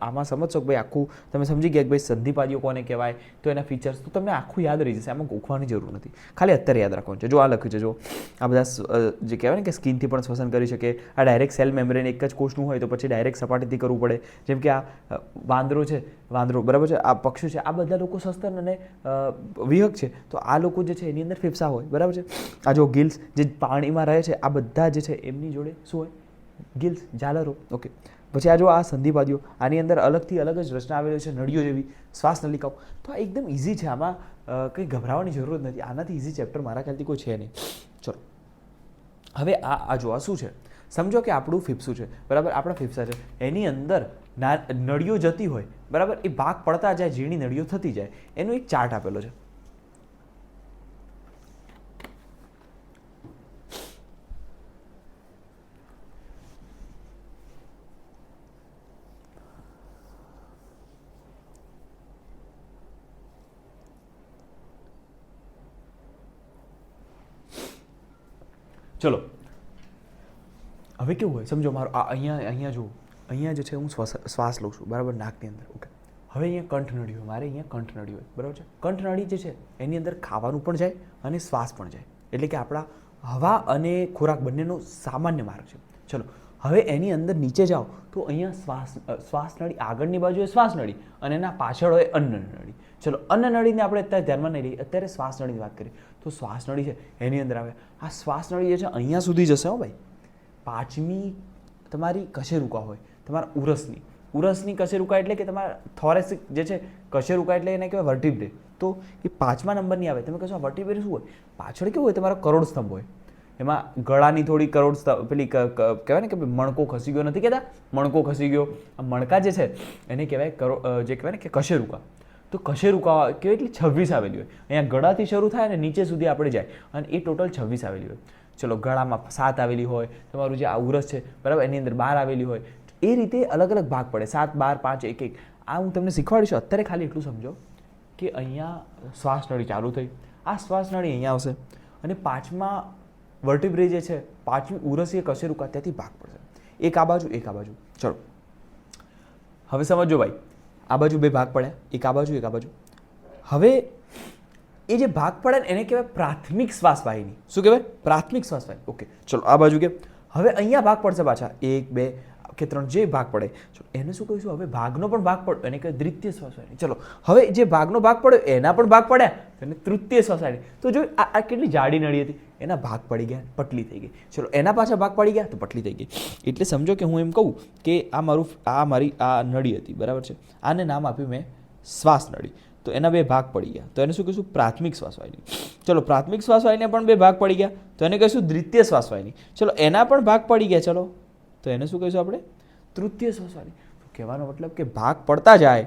આમાં સમજશો કે ભાઈ આખું તમે સમજી ગયા કે ભાઈ સંધિપાદીઓ કોને કહેવાય, તો એના ફીચર્સ, તો તમને આખું યાદ રહી જશે. આમાં ગોખવાની જરૂર નથી, ખાલી અત્યારે યાદ રાખવાનું છે. જો આ લખ્યું છે, જો આ બધા જે કહેવાય ને કે સ્કિનથી પણ શ્વસન કરી શકે. આ ડાયરેક્ટ સેલ મેમ્બ્રેન એક જ કોષનું હોય તો પછી ડાયરેક્ટ સપાટીથી કરવું પડે. જેમ કે આ વાંદરો છે, બરાબર છે, આ પક્ષી છે, આ બધા લોકો સસ્તન અને વિહક છે, તો આ લોકો જે છે એની અંદર ફેફસા હોય, બરાબર છે. આ જો ગિલ્સ જે પાણીમાં રહે છે, આ બધા જે છે એમની જોડે શું હોય? ગિલ્સ, ઝાલરો. ઓકે, પછી આ જો આ સંધિપાદીઓ, આની અંદર અલગથી અલગ જ રચના આવેલી છે, નળીઓ જેવી, શ્વાસ નલિકાઓ. તો આ એકદમ ઇઝી છે, આમાં કંઈ ગભરાવાની જરૂર નથી. આનાથી ઇઝી ચેપ્ટર મારા ખ્યાલથી કોઈ છે નહીં. ચલો, હવે આ જો આ શું છે, સમજો કે આપણું ફેફસું છે, બરાબર, આપણા ફેફસા છે, એની અંદર નળીઓ જતી હોય, બરાબર, એ ભાગ પડતા જાય, ઝીણી નળીઓ થતી જાય, એનો એક ચાર્ટ આપેલો છે. ચલો, હવે કેવું હોય સમજો, મારો આ અહીંયા જુઓ, અહીંયા જે છે હું શ્વાસ લઉં છું, બરાબર, નાકની અંદર. ઓકે, હવે અહીંયા કંઠનળી હોય, મારે અહીંયા કંઠનળી હોય, બરાબર છે. કંઠનળી જે છે એની અંદર ખાવાનું પણ જાય અને શ્વાસ પણ જાય, એટલે કે આપણા હવા અને ખોરાક બંનેનો સામાન્ય માર્ગ છે. ચલો, હવે એની અંદર નીચે જાઓ તો અહીંયા શ્વાસ નળી આગળની બાજુએ શ્વાસ નળી અને એના પાછળ હોય અન્ન નળી. ચલો અન્ન નળીને આપણે અત્યારે ધ્યાનમાં નહીં લઈએ, અત્યારે શ્વાસ નળીની વાત કરીએ. તો શ્વાસ નળી છે એની અંદર આવે. આ શ્વાસ નળી જે છે અહીંયા સુધી જશે. હો ભાઈ, પાંચમી તમારી કશેરુકા હોય તમારા ઉરસની કશેરુકા એટલે કે તમારા થોરેસિક જે છે કશેરુકા એટલે એને કહેવાય વર્ટિબ્રે. તો એ 5મા નંબરની આવે. તમે કહેશો વર્ટિબ્રે શું હોય? પાછળ કેવું હોય તમારો કરોડ સ્તંભ હોય, એમાં ગળાની થોડી કરોડ સ્તંભ પેલી કહેવાય ને કે મણકો ખસી ગયો, નથી કહેતા મણકો ખસી ગયો. આ મણકા જે છે એને કહેવાય જે કહેવાય ને કે કશેરુકા. તો કશેરુકા કેવી એટલી 26 આવેલી હોય. અહીંયા ગળાથી શરૂ થાય અને નીચે સુધી આપણે જાય અને એ ટોટલ 26 આવેલી હોય. ચલો ગળામાં 7 આવેલી હોય, તમારું જે આ ઉરસ છે બરાબર એની અંદર 12 આવેલી હોય. એ રીતે અલગ અલગ ભાગ પડે, 7, 12, 5, 1, 1. આ હું તમને શીખવાડીશું. અત્યારે ખાલી એટલું સમજો કે અહીંયા શ્વાસ નળી ચાલુ થઈ, આ શ્વાસ નળી અહીંયા આવશે અને 5મા વર્ટિબ્રે જે છે 5મી ઉરસ એ કશેરુકા ત્યાંથી ભાગ પડશે. એક આ બાજુ એક આ બાજુ. ચલો હવે સમજો ભાઈ, આ બાજુ 2 ભાગ પડ્યા, એક આ બાજુ એક આ બાજુ. હવે એ જે ભાગ પડે ને એને કહેવાય પ્રાથમિક શ્વાસ વાહિની. શું કહેવાય? પ્રાથમિક શ્વાસ વાહિની. ઓકે ચલો આ બાજુ કે હવે અહીંયા ભાગ પડશે પાછા 1, 2 કે 3 જે ભાગ પડે ચલો એને શું કહીશું? હવે ભાગનો પણ ભાગ પડ્યો એને કહેવાય દ્વિતીય શ્વાસ વાહિની. ચલો હવે જે ભાગનો ભાગ પડ્યો એના પણ ભાગ પડ્યા એને તૃતીય શ્વાસ વાહિની. તો જો આ કેટલી જાડી નળી હતી, એના ભાગ પડી ગયા, પટલી થઈ ગઈ. ચલો એના પાછા ભાગ પડી ગયા તો પટલી થઈ ગઈ. એટલે સમજો કે હું એમ કહું કે આ મારી આ નળી હતી બરાબર છે, આને નામ આપ્યું મેં શ્વાસ નળી. તો એના 2 ભાગ પડી ગયા તો એને શું કહીશું? પ્રાથમિક શ્વાસ વાહિની. ચલો પ્રાથમિક શ્વાસ વાહિનીને પણ 2 ભાગ પડી ગયા તો એને કહીશું દ્વિતીય શ્વાસ વાહિની. ચલો એના પણ ભાગ પડી ગયા ચલો તો એને શું કહીશું આપણે? તૃતીય શ્વાસ વાહિની. તો કહેવાનો મતલબ કે ભાગ પડતા જાય,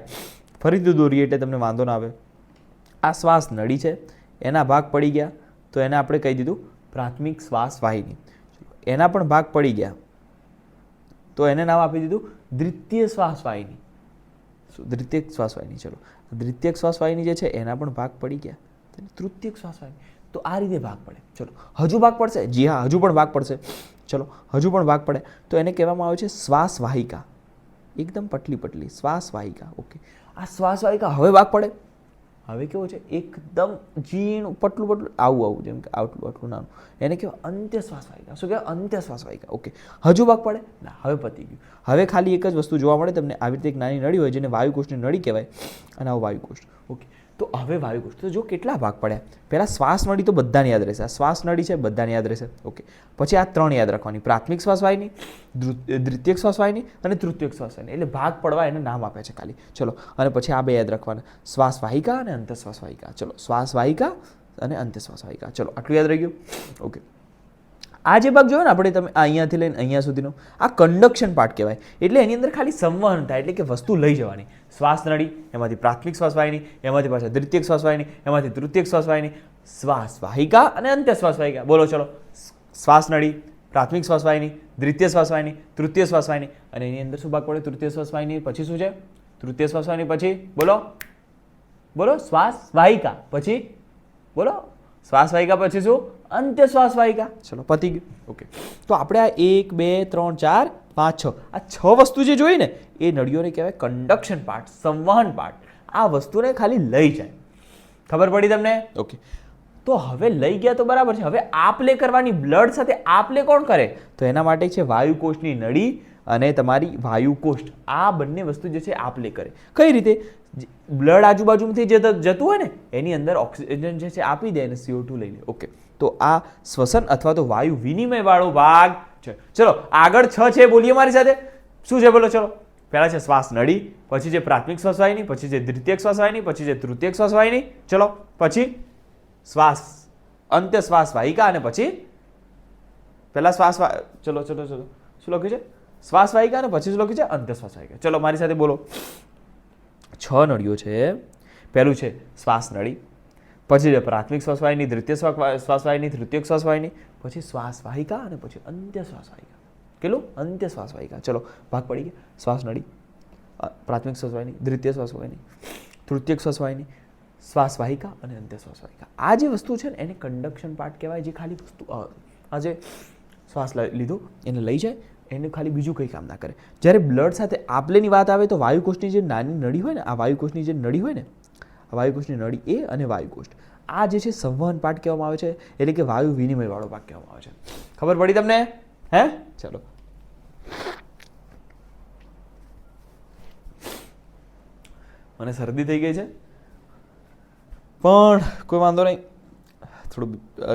ફરીથી દોરીએ એટલે તમને વાંધો ના આવે. આ શ્વાસ નળી છે એના ભાગ પડી ગયા તો એને આપણે કહી દીધું પ્રાથમિક શ્વાસ વાહિની. એના પણ ભાગ પડી ગયા તો એને નામ આપી દીધું દ્વિતીય શ્વાસ વાહિની. દ્વિતીય શ્વાસ વાહિની. ચલો દ્વિતીય શ્વાસ વાહિની જે છે એના પણ ભાગ પડી ગયા તૃતીય શ્વાસ વાહિની. તો આ રીતે ભાગ પડે. ચલો હજુ ભાગ પડશે? જી હા, હજુ પણ ભાગ પડશે. ચલો હજુ પણ ભાગ પડે તો એને કહેવામાં આવે છે શ્વાસ વાહિકા. એકદમ પટલી શ્વાસ વાહિકા. ઓકે, આ શ્વાસ વાહિકા હવે ભાગ પડે. હવે કેવું છે? એકદમ ઝીણું પટલું આવું જેમ કે આટલું નાનું, એને કહેવાય અંત્ય શ્વાસ વાહિકા. શું કહેવાય? અંત્ય શ્વાસ વાહિકા. ઓકે, હજુ ભાગ પડે ના, હવે પતી ગયું. હવે ખાલી એક જ વસ્તુ જોવા મળે તમને, આવી રીતે એક નાની નળી હોય જેને વાયુકોષની નળી કહેવાય અને આવું વાયુકોષ. ઓકે, તો હવે વાયુકોષ તો જો કેટલા ભાગ પડ્યા. પહેલાં શ્વાસ નળી તો બધાને યાદ રહેશે, આ શ્વાસ નળી છે બધાને યાદ રહેશે. ઓકે, પછી આ 3 યાદ રાખવાની, પ્રાથમિક શ્વાસ વાહિની, દ્વિતીય શ્વાસ વાહિની અને તૃતીય શ્વાસ વાહિની. એટલે ભાગ પડવા એને નામ આપે છે ખાલી. ચલો અને પછી આ 2 યાદ રાખવાના, શ્વાસ વાહિકા અને અંતઃશ્વાસ વાહિકા. ચલો શ્વાસ વાહિકા અને અંતઃશ્વાસ વાહિકા. ચલો આટલું યાદ રહી ગયું. ઓકે, આ જે ભાગ જોયો ને આપણે તમે અહીંયાથી લઈને અહીંયા સુધીનો આ કન્ડક્શન પાર્ટ કહેવાય. એટલે એની અંદર ખાલી સંવહન થાય, એટલે કે વસ્તુ લઈ જવાની. શ્વાસ નળી એમાંથી પ્રાથમિક શ્વાસ વાહિની, એમાંથી પાછા દ્વિતીય શ્વાસ વાહિની, એમાંથી તૃતીય શ્વાસ વાહિની, શ્વાસ વાહિકા અને અંત્યશ્વાસ વાહિકા. બોલો ચલો, શ્વાસ નળી, પ્રાથમિક શ્વાસ વાહિની, દ્વિતીય શ્વાસ વાહિની, તૃતીય શ્વાસ વાહિની અને એની અંદર શું ભાગ પડે? તૃતીય શ્વાસ વાહિની પછી શું છે? તૃતીય શ્વાસ વાહિની પછી બોલો શ્વાસ વાહિકા પછી બોલો શ્વાસ વાહિકા પછી શું? અંત્ય શ્વાસ વાહિકા. ચલો પતી ગયું. ઓકે, તો આપણે આ 1, 2, 3, 4, 5, 6 આ 6 વસ્તુ જે જોઈ ને એ નળીઓને કહેવાય કન્ડક્શન પાર્ટ, સંવહન પાર્ટ. આ વસ્તુને ખાલી લઈ જાય. ખબર પડી તમને? ઓકે, તો હવે લઈ ગયા તો બરાબર છે. હવે આપ લે કરવાની, બ્લડ સાથે આપ લે કોણ કરે? તો એના માટે છે વાયુકોષની નળી અને તમારી વાયુકોષ્ઠ. આ બંને વસ્તુ જે છે આપ લે કરે. કઈ રીતે? બ્લડ આજુબાજુમાંથી જતું હોય ને એની અંદર ઓક્સિજન જે છે આપી દે અને CO2 લઈ લે. ઓકે, તો આ શ્વસન અથવા તો વાયુ વિનિમય વાળો ભાગ છે. ચલો આગળ 6 છે, બોલીએ મારી સાથે. શું છે બોલો? ચલો પહેલા છે શ્વાસ નળી, પછી છે પ્રાથમિક શ્વાસ વાહિની, પછી છે દ્વિતીય શ્વાસ વાહિની, પછી છે તૃતીય શ્વાસ વાહિની. ચલો પછી શ્વાસ અંત્ય શ્વાસ વાહિકા અને પછી પહેલા શ્વાસ ચલો શું લખ્યું છે? શ્વાસ વાહિકા અને પછી શું લખ્યું છે? અંત્ય શ્વાસ વાહિકા. ચલો મારી સાથે બોલો. 6 નળીઓ છે. પહેલું છે શ્વાસ નળી, પછી છે પ્રાથમિક શ્વાસ વાહિની, દ્વિતીય શ્વાસ વાહિની, તૃતીય શ્વાસ વાહિની, પછી શ્વાસ વાહિકા અને પછી અંત્ય શ્વાસ વાહિકા. કેટલું? અંત્ય શ્વાસ વાહિકા. ચલો ભાગ પડી ગયા. શ્વાસ નળી, પ્રાથમિક શ્વાસ વાહિની, દ્વિતીય શ્વાસ વાહિની, તૃતીય શ્વાસ વાહિની, શ્વાસ વાહિકા અને અંત્ય શ્વાસ વાહિકા. આ જે વસ્તુ છે ને એને કન્ડક્શન પાર્ટ કહેવાય. જે ખાલી વસ્તુ આ જે શ્વાસ લીધો એને લઈ જાય, એને ખાલી બીજું કંઈ કામ ના કરે. જ્યારે બ્લડ સાથે આપલેની વાત આવે તો વાયુકોષની જે નાની નળી હોય ને, આ વાયુકોષની જે નળી હોય ને, આ વાયુકોષની નળી એ અને વાયુકોષ, આ જે છે સંવહન પાર્ટ કહેવામાં આવે છે. એટલે કે વાયુ વિનિમય વાળો ભાગ કહેવામાં આવે છે. ખબર પડી તમને? હે? ચલો મને શરદી થઈ ગઈ છે, પણ કોઈ વાંધો નહીં. થોડું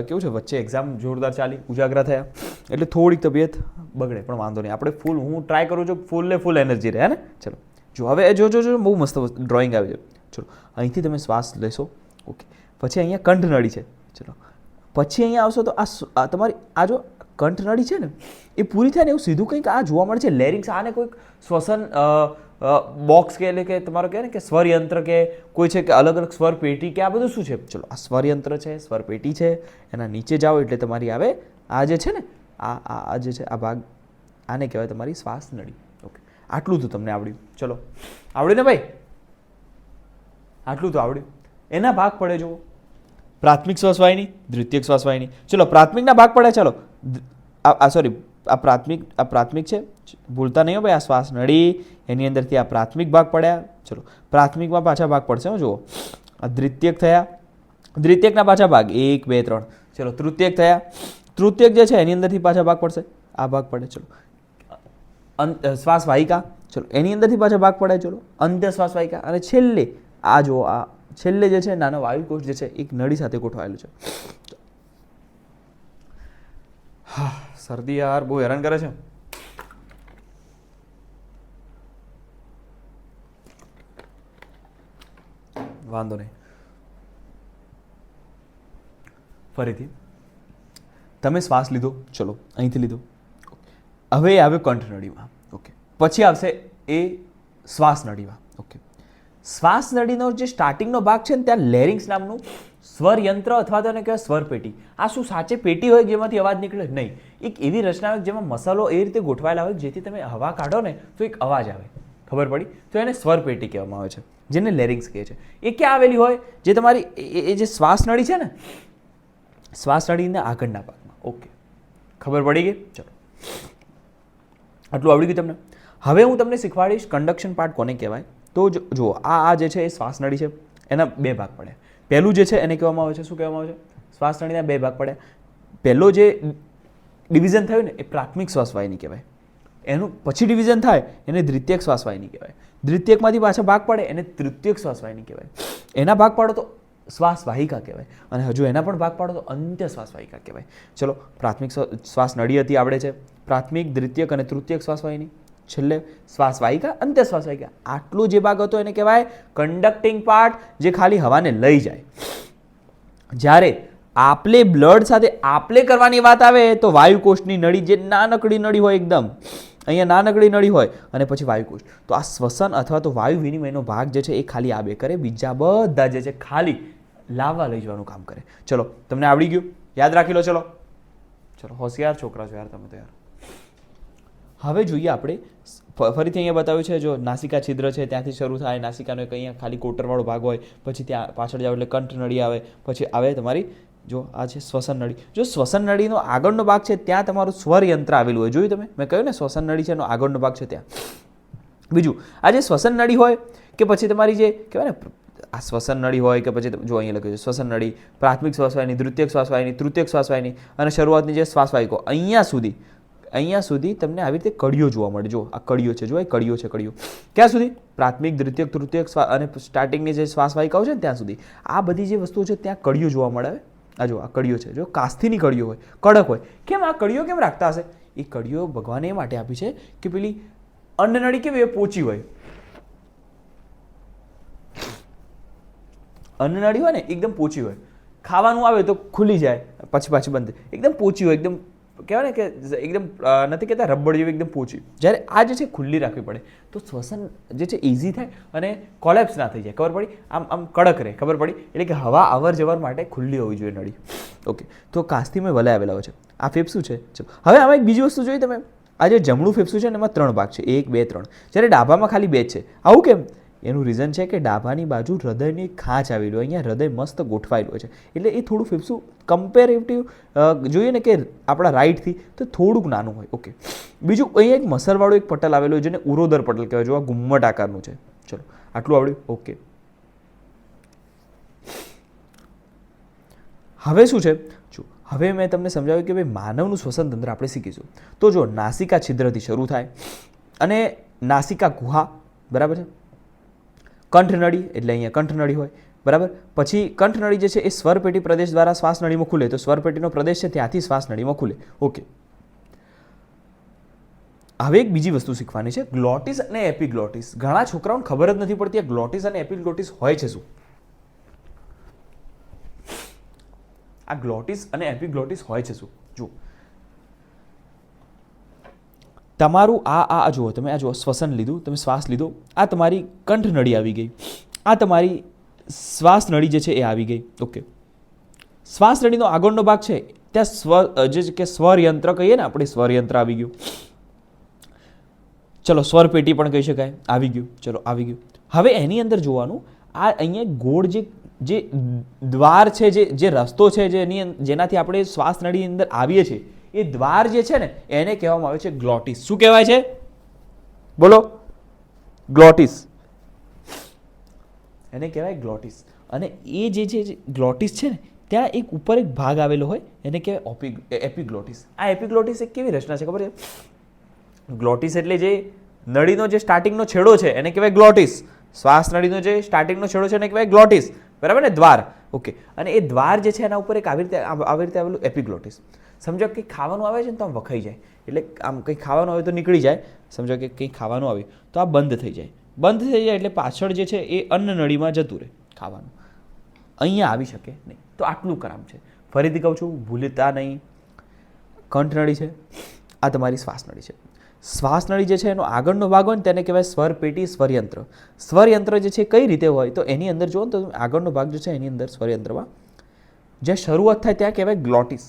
કેવું છે, વચ્ચે એક્ઝામ જોરદાર ચાલી, ઉજાગરા થયા, એટલે થોડીક તબિયત બગડે, પણ વાંધો નહીં. આપણે ફૂલ, હું ટ્રાય કરું છું ફૂલ એનર્જી રહે ને. ચલો જો હવે જો બહુ મસ્ત ડ્રોઈંગ આવી છે. ચલો અહીંથી તમે શ્વાસ લેશો, ઓકે. પછી અહીંયા કંઠનળી છે. ચલો પછી અહીંયા આવશો તો આ તમારી આ જો કંઠનળી છે ને એ પૂરી થાય ને એવું સીધું કંઈક આ જોવા મળે છે લેરિંગ્સ. આને કોઈક શ્વસન બોક્સ કે એટલે કે તમારો કહે ને કે સ્વરયંત્ર કે કોઈ છે કે અલગ અલગ સ્વર પેટી કે આ બધું શું છે? ચલો આ સ્વરયંત્ર છે, સ્વર પેટી છે. એના નીચે જાઓ એટલે તમારી આવે આ જે છે ને આ જે છે આ ભાગ, આને કહેવાય તમારી શ્વાસ નળી. ઓકે, આટલું તો તમને આવડ્યું. ચલો આવડ્યું ને ભાઈ? આટલું તો આવડ્યું. એના ભાગ પડે જુઓ, પ્રાથમિક શ્વાસવાહિની, દ્વિતીયક શ્વાસવાહિની. ચલો પ્રાથમિકના ભાગ પડ્યા. ચલો સોરી, આ પ્રાથમિક છે, ભૂલતા નહીં હો ભાઈ. આ શ્વાસ નળી એની અંદરથી આ પ્રાથમિક ભાગ પડ્યા. ચલો પ્રાથમિકમાં પાછા ભાગ પડશે. જુઓ આ દ્વિતીયક થયા, દ્વિતીયકના પાછા ભાગ 1 2 3. ચલો તૃતીયક થયા, તૃતીયક જે છે એની અંદરથી પાછા ભાગ પડશે, આ ભાગ પડે. ચલો શ્વાસ વાહિકા, ચલો એની અંદરથી પાછા ભાગ પડે. ચલો અંત્ય શ્વાસ વાહિકા. અને છેલ્લે આ જો આ છેલ્લે જે છે નાનો વાયુકોષ જે છે એક નળી સાથે ગોઠવાયેલું છે. હા, શરદી યાર બહુ હેરાન કરે છે. વાંધો નહીં, ફરીથી તમે શ્વાસ લીધો. ચલો અહીંથી લીધો, હવે આવે કંઠનળીમાં. ઓકે, પછી આવશે એ શ્વાસ નળીમાં. ઓકે, શ્વાસ નળીનો જે સ્ટાર્ટિંગનો ભાગ છે ને ત્યાં લેરિંગ્સ નામનું સ્વરયંત્ર અથવા તો એને કહેવાય સ્વર પેટી. આ શું સાચે પેટી હોય જેમાંથી અવાજ નીકળે? નહીં, એક એવી રચના હોય જેમાં મસાલો એ રીતે ગોઠવાયેલા હોય જેથી તમે હવા કાઢો ને તો એક અવાજ આવે. ખબર પડી? તો એને સ્વર પેટી કહેવામાં આવે છે, જેને લેરિંગ્સ કહે છે. એ ક્યાં આવેલી હોય? જે તમારી એ જે શ્વાસ નળી છે ને, શ્વાસ નળીના આગળના ભાગમાં. ઓકે, ખબર પડી ગઈ? ચલો આટલું આવડી ગયું તમને. હવે હું તમને શીખવાડીશ કન્ડક્શન પાર્ટ કોને કહેવાય. તો જુઓ આ જે છે એ શ્વાસ નળી છે, એના 2 ભાગ પડે. પહેલું જે છે એને કહેવામાં આવે છે, શું કહેવામાં આવે છે? શ્વાસ નળીના 2 ભાગ પડ્યા. પહેલો જે ડિવિઝન થયું ને એ પ્રાથમિક શ્વાસવાહિની કહેવાય. એનું પછી ડિવિઝન થાય એને દ્વિતીયક શ્વાસવાહિની કહેવાય. દ્વિતીયકમાંથી પાછા ભાગ પડે એને તૃતીયક શ્વાસવાહિની કહેવાય. એના ભાગ પાડો તો શ્વાસ વાહિકા કહેવાય. અને હજુ એના પણ ભાગ પાડો તો અંત્ય શ્વાસ વાહિકા કહેવાય. ચલો પ્રાથમિક શ્વાસ નળી હતી આવડે છે, પ્રાથમિક, દ્વિતીયક અને તૃતીયક શ્વાસવાહિની. છેલ્લે શ્વાસ વાહિકા, અંત્ય શ્વાસ વાહિકા. આટલું જે ભાગ હતો એને કહેવાય કન્ડક્ટિંગ પાર્ટ, જે ખાલી હવાને લઈ જાય. જ્યારે આપલે બ્લડ સાથે આપલે કરવાની વાત આવે તો વાયુકોષની નળી, જે નાનકડી નળી હોય એકદમ, અહીંયા નાનકડી નળી હોય અને પછી વાયુકોષ. તો આ શ્વસન અથવા તો વાયુ વિનિમયનો ભાગ જે છે એ ખાલી આ 2 કરે, બીજા બધા જે છે ખાલી લાવવા લઈ જવાનું કામ કરે. ચલો તમને આવડી ગયું? યાદ રાખી લો. ચલો હોશિયાર છોકરા છો યાર તમે તો યાર. હવે જોઈએ આપણે ફરીથી અહીંયા બતાવ્યું છે, જો નાસિકા છિદ્ર છે ત્યાંથી શરૂ થાય, નાસિકાનો એક અહીંયા ખાલી કોટરવાળો ભાગ હોય, પછી ત્યાં પાછળ જાવ એટલે કંઠ નળી આવે, પછી આવે તમારી જો આ છે શ્વસન નળી. જો શ્વસન નળીનો આગળનો ભાગ છે ત્યાં તમારું સ્વર યંત્ર આવેલું હોય. જોયું તમે? મેં કહ્યું ને શ્વસન નળી છે એનો આગળનો ભાગ છે ત્યાં. બીજું આ જે શ્વસન નળી હોય કે પછી તમારી જે કહેવાય ને આ શ્વસન નળી હોય કે પછી જો અહીંયા લખ્યું છે શ્વસન નળી, પ્રાથમિક શ્વાસવાહિની, દ્વિતીયક શ્વાસવાહિની, તૃતીયક શ્વાસવાહિની અને શરૂઆતની જે શ્વાસવાહિકો અહીંયા સુધી તમને આવી રીતે કડીઓ જોવા મળે. જો આ કડીઓ છે, જો એ કડીઓ છે. કડીઓ ક્યાં સુધી? પ્રાથમિક, દ્વિતીયક, તૃતીયક અને સ્ટાર્ટિંગની જે શ્વાસવાહિકાઓ છે ને ત્યાં સુધી. આ બધી જે વસ્તુઓ છે ત્યાં કડીઓ જોવા મળે. આ જો આ કડીઓ છે, જો કાસ્થીની કડીઓ હોય, કડક હોય. કેમ આ કડીઓ કેમ રાખતા હશે? એ કડીઓ ભગવાને એ માટે આપી છે કે પેલી અન્નનળી કેવી પોચી હોય, અન્નનળી હોય ને એકદમ પોચી હોય, ખાવાનું આવે તો ખુલી જાય પાછી બંધ, એકદમ પોચી હોય, એકદમ કહેવાય ને કે એકદમ નથી કહેતા રબડ જેવી એકદમ પોચી. જ્યારે આ જે છે ખુલ્લી રાખવી પડે તો શ્વસન જે છે ઇઝી થાય અને કોલેપ્સ ના થઈ જાય. ખબર પડી? આમ કડક રહે. ખબર પડી? એટલે કે હવા અવર જવર માટે ખુલ્લી હોવી જોઈએ નળી. ઓકે, તો કાસ્થીમાં વલાય આવેલા હોય છે. આ ફેફસું છે. ચલો હવે આમાં એક બીજી વસ્તુ જોઈ તમે. આ જે જમણું ફેફસું છે ને એમાં 3 ભાગ છે, 1 2 3. જ્યારે ડાભામાં ખાલી 2 છે. આવું કેમ? એનું રીઝન છે કે ડાભાની બાજુ હૃદયની ખાંચ આવેલી હોય, અહીંયા હૃદય મસ્ત ગોઠવાયેલું હોય છે, એટલે એ થોડું ફેફસું કમ્પેરેટિવ જોઈએ ને કે આપણા રાઈટથી તો થોડુંક નાનું હોય. ઓકે, બીજું અહીંયા એક મસલવાળું એક પટલ આવેલું હોય જેને ઉરોદર પટલ કહેવાય. જો આ ગુમ્મટ આકારનું છે. ચલો આટલું આવડ્યું? ઓકે, હવે શું છે? જો હવે મેં તમને સમજાવ્યું કે ભાઈ માનવનું શ્વસન તંત્ર આપણે શીખીશું. તો જો નાસિકા છિદ્રથી શરૂ થાય અને નાસિકા ગુહા, બરાબર છે, કંઠનળી એટલે અહીંયા કંઠનળી હોય, બરાબર. પછી કંઠનળી જે છે એ સ્વરપેટી પ્રદેશ દ્વારા શ્વાસનળીમાં ખુલે, તો સ્વરપેટીનો પ્રદેશ છે ત્યાંથી શ્વાસનળીમાં ખુલે. ઓકે, હવે એક બીજી વસ્તુ શીખવાની છે, ગ્લોટિસ અને એપિગ્લોટિસ. ઘણા છોકરાઓને ખબર જ નથી પડતી આ ગ્લોટિસ અને એપિગ્લોટિસ હોય છે શું. આ ગ્લોટિસ અને એપિગ્લોટિસ હોય છે શું? જુઓ, તમારું આ જુઓ, તમે આ જુઓ, શ્વસન લીધું, તમે શ્વાસ લીધો, આ તમારી કંઠનળી આવી ગઈ, આ તમારી શ્વાસ નળી જે છે એ આવી ગઈ. ઓકે, શ્વાસ નળીનો આગળનો ભાગ છે ત્યાં જે કે સ્વરયંત્ર કહીએ ને આપણે, સ્વરયંત્ર આવી ગયું. ચલો, સ્વરપેટી પણ કહી શકાય, આવી ગયું. ચલો, આવી ગયું. હવે એની અંદર જોવાનું, આ અહીંયા ગોળ જે દ્વાર છે, જે રસ્તો છે, જેનાથી આપણે શ્વાસ નળી અંદર આવીએ છીએ, એ દ્વાર જે છે ને એને કહેવામાં આવે છે ગ્લોટિસ. શું કહેવાય છે? બોલો, ગ્લોટિસ. એને કહેવાય ગ્લોટિસ. અને એ જે ગ્લોટિસ છે ને ત્યાં એક ઉપર એક ભાગ આવેલો હોય, એને કહેવાય એપિગ્લોટિસ. આ એપિગ્લોટિસ એક કેવી રચના છે ખબર છે? ગ્લોટિસ એટલે જે નળીનો જે સ્ટાર્ટિંગનો છેડો છે એને કહેવાય ગ્લોટિસ. શ્વાસ નળીનો જે સ્ટાર્ટિંગનો છેડો છે એને કહેવાય ગ્લોટિસ, બરાબર ને? દ્વાર. ઓકે, અને એ દ્વાર જે છે એના ઉપર એક આવી રીતે આવેલું એપિગ્લોટિસ. સમજો કે કંઈક ખાવાનું આવે છે ને તો આમ વખાઈ જાય, એટલે આમ કંઈક ખાવાનું આવે તો નીકળી જાય. સમજો કે કંઈક ખાવાનું આવે તો આ બંધ થઈ જાય. બંધ થઈ જાય એટલે પાછળ જે છે એ અન્નનળીમાં જતું રહે ખાવાનું, અહીંયા આવી શકે નહીં. તો આટલું કામ છે. ફરીથી કહું છું, ભૂલતા નહીં. કંઠનળી છે, આ તમારી શ્વાસનળી છે. શ્વાસનળી જે છે એનો આગળનો ભાગ હોય ને તેને કહેવાય સ્વરપેટી, સ્વરયંત્ર. સ્વરયંત્ર જે છે કઈ રીતે હોય તો એની અંદર જુઓ ને તો આગળનો ભાગ જે છે એની અંદર સ્વરયંત્રમાં જે શરૂઆત થાય ત્યાં કહેવાય ગ્લોટિસ.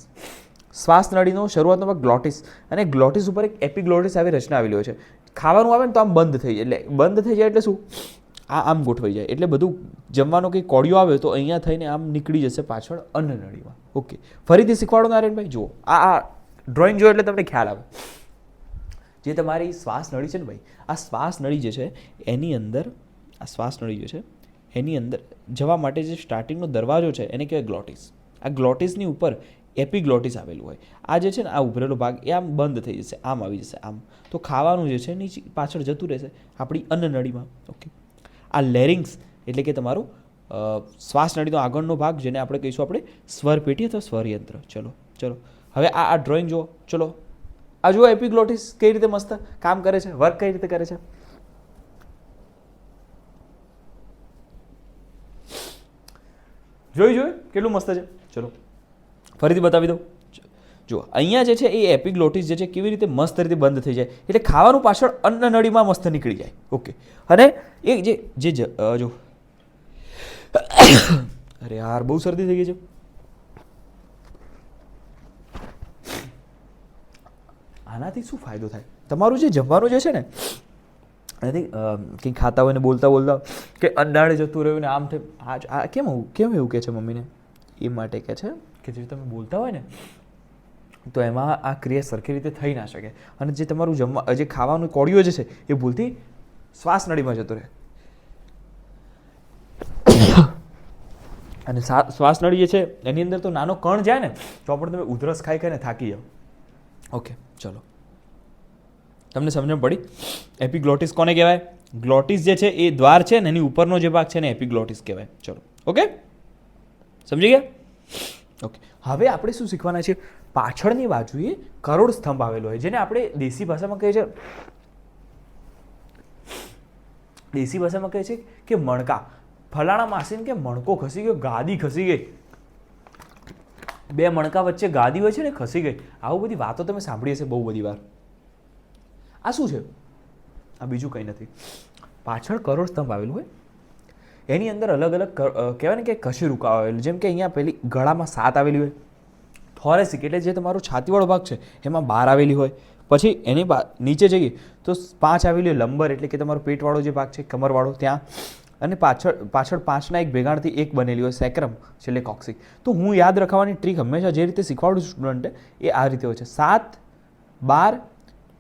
શ્વાસનળીનો શરૂઆતનો ભાગ ગ્લોટિસ, અને ગ્લોટિસ ઉપર એક એપિગ્લોટિસ આવી રચના આવેલી હોય છે. ખાવાનું આવે ને તો આમ બંધ થઈ જાય, એટલે બંધ થઈ જાય એટલે શું? આમ ગોઠવાઈ જાય, એટલે બધું જમવાનો કંઈ કોળિયો આવે તો અહીંયા થઈને આમ નીકળી જશે પાછળ અન્નનળીમાં. ઓકે, ફરીથી શીખવાડો નારાયણભાઈ. જુઓ, આ ડ્રોઈંગ જો એટલે તમને ખ્યાલ આવે. જે તમારી શ્વાસ નળી છે ને ભાઈ, આ શ્વાસ નળી જે છે એની અંદર, આ શ્વાસ નળી જે છે એની અંદર જવા માટે જે સ્ટાર્ટિંગનો દરવાજો છે એને કહેવાય ગ્લોટિસ. આ ગ્લોટિસની ઉપર એપિગ્લોટિસ આવેલું હોય. આ જે છે ને આ ઉભરેલો ભાગ એ આમ બંધ થઈ જશે, આમ આવી જશે આમ, તો ખાવાનું જે છે નીચે પાછળ જતું રહેશે આપણી અન્નનળીમાં. ઓકે, આ લેરિંગ્સ એટલે કે તમારું શ્વાસ નળીનો આગળનો ભાગ, જેને આપણે કહીશું આપણે સ્વરપેટી અથવા સ્વરયંત્ર. ચલો હવે આ ડ્રોઈંગ જુઓ. ચલો, આ જુઓ એપિગ્લોટિસ કઈ રીતે મસ્ત કામ કરે છે, વર્ક કઈ રીતે કરે છે. જોયું કેટલું મસ્ત છે. ચલો ફરીથી બતાવી દઉં. જુઓ, અહીંયા જે છે એ એપિગ્લોટિસ જે છે કેવી રીતે મસ્ત રીતે બંધ થઈ જાય, એટલે ખાવાનું પાછળ અન્નનળીમાં મસ્ત નીકળી જાય. ઓકે, અને એ જો અરે યાર બહુ શરદી થઈ ગઈ છે. આનાથી શું ફાયદો થાય? તમારું જે જમવાનું જે છે ને એનાથી કંઈક ખાતા હોય ને બોલતા કે અંડાળે જતું રહ્યું ને આમ થાય. આ કેમ એવું કહે છે મમ્મીને? એ માટે કહે છે કે જે તમે બોલતા હોય ને તો એમાં આ ક્રિયા સરખી રીતે થઈ ના શકે, અને જે તમારું જે ખાવાનું કોળિયો જે છે એ ભૂલથી શ્વાસ નળીમાં જતો રહે, અને શ્વાસ નળી જે છે એની અંદર તો નાનો કણ જાય ને તો પણ તમે ઉધરસ ખાઈને થાકી જાઓ. ઓકે, ચલો તમને સમજણ પડી? એપિગ્લોટિસ કોને કહેવાય? ગ્લોટિસ જે છે એ દ્વાર છે ને એની ઉપરનો જે ભાગ છે ને એપિગ્લોટિસ કહેવાય. ચલો, ઓકે, સમજી ગયા? ઓકે, હવે આપણે શું શીખવાના છે? પાછળની બાજુએ કરોડ સ્તંભ આવેલો હોય, જેને આપણે દેશી ભાષામાં કહીએ છે કે મણકા. ફલાણા માસીને કે મણકો ખસી ગયો, ગાદી ખસી ગઈ, બે મણકા વચ્ચે ગાદી હોય છે ને ખસી ગઈ. આવું બધી વાતો તમે સાંભળી હશે બહુ બધી વાર. આ શું છે? આ બીજું કંઈ નથી. પાછળ કરોડ સ્તંભ આવેલું હોય, એની અંદર અલગ અલગ કહેવાય ને કે કશેરુકા આવેલું. જેમ કે અહીંયા પેલી ગળામાં 7 આવેલી હોય, થોરેસિક એટલે જે તમારો છાતીવાળો ભાગ છે એમાં 12 આવેલી હોય. પછી એની નીચે જઈએ તો 5 આવેલી હોય, લંબર એટલે કે તમારો પેટવાળો જે ભાગ છે કમરવાળો ત્યાં, અને પાછળ 5ના એક ભેગાણથી એક બનેલી હોય સેક્રમ, છેલ્લે કોક્સિક. તો હું યાદ રખાવાની ટ્રીક હંમેશા જે રીતે શીખવાડું છું સ્ટુડન્ટે એ આ રીતે હોય છે: 7, 12,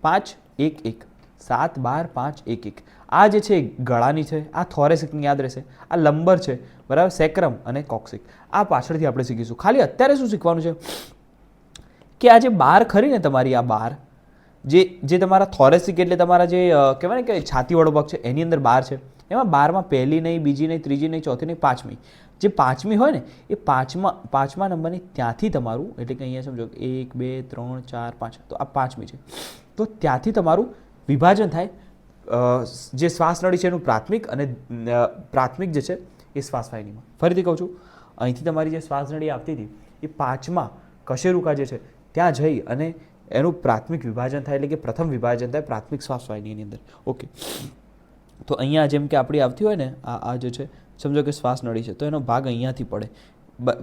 5, 1, 1. 7, 12, 5, 1, 1. આ જે છે ગળાની છે, આ થોરેસિકની યાદ રહેશે, આ લંબર છે, બરાબર, સેક્રમ અને કોક્સિક. આ પાછળથી આપણે શીખીશું. ખાલી અત્યારે શું શીખવાનું છે કે આ જે બાર ખરી ને તમારી, આ બાર જે તમારા થોરેસિક એટલે તમારા જે કહેવાય ને કે છાતીવાળો ભાગ છે એની અંદર બાર છે, એમાં 12માં પહેલી નહીં, બીજી નહીં, ત્રીજી નહીં, ચોથી નહીં, પાંચમી. જે પાંચમી હોય ને એ પાંચમા નંબરની ત્યાંથી તમારું, એટલે કે અહીંયા સમજો 1 2 3 4 5, તો આ પાંચમી છે, તો ત્યાંથી તમારું વિભાજન થાય. જે શ્વાસ નળી છે એનું પ્રાથમિક, અને પ્રાથમિક જે છે એ શ્વાસવાહિનીમાં. ફરીથી કહું છું, અહીંથી તમારી જે શ્વાસ નળી આવતી હતી એ પાંચમા કશેરુકા જે છે ત્યાં જઈ અને એનું પ્રાથમિક વિભાજન થાય, એટલે કે પ્રથમ વિભાજન થાય પ્રાથમિક શ્વાસવાહિનીની અંદર. ઓકે, તો અહીંયા જેમ કે આપણી આવતી હોય ને આ જે છે, સમજો કે શ્વાસ નળી છે, તો એનો ભાગ અહીંયાથી પડે,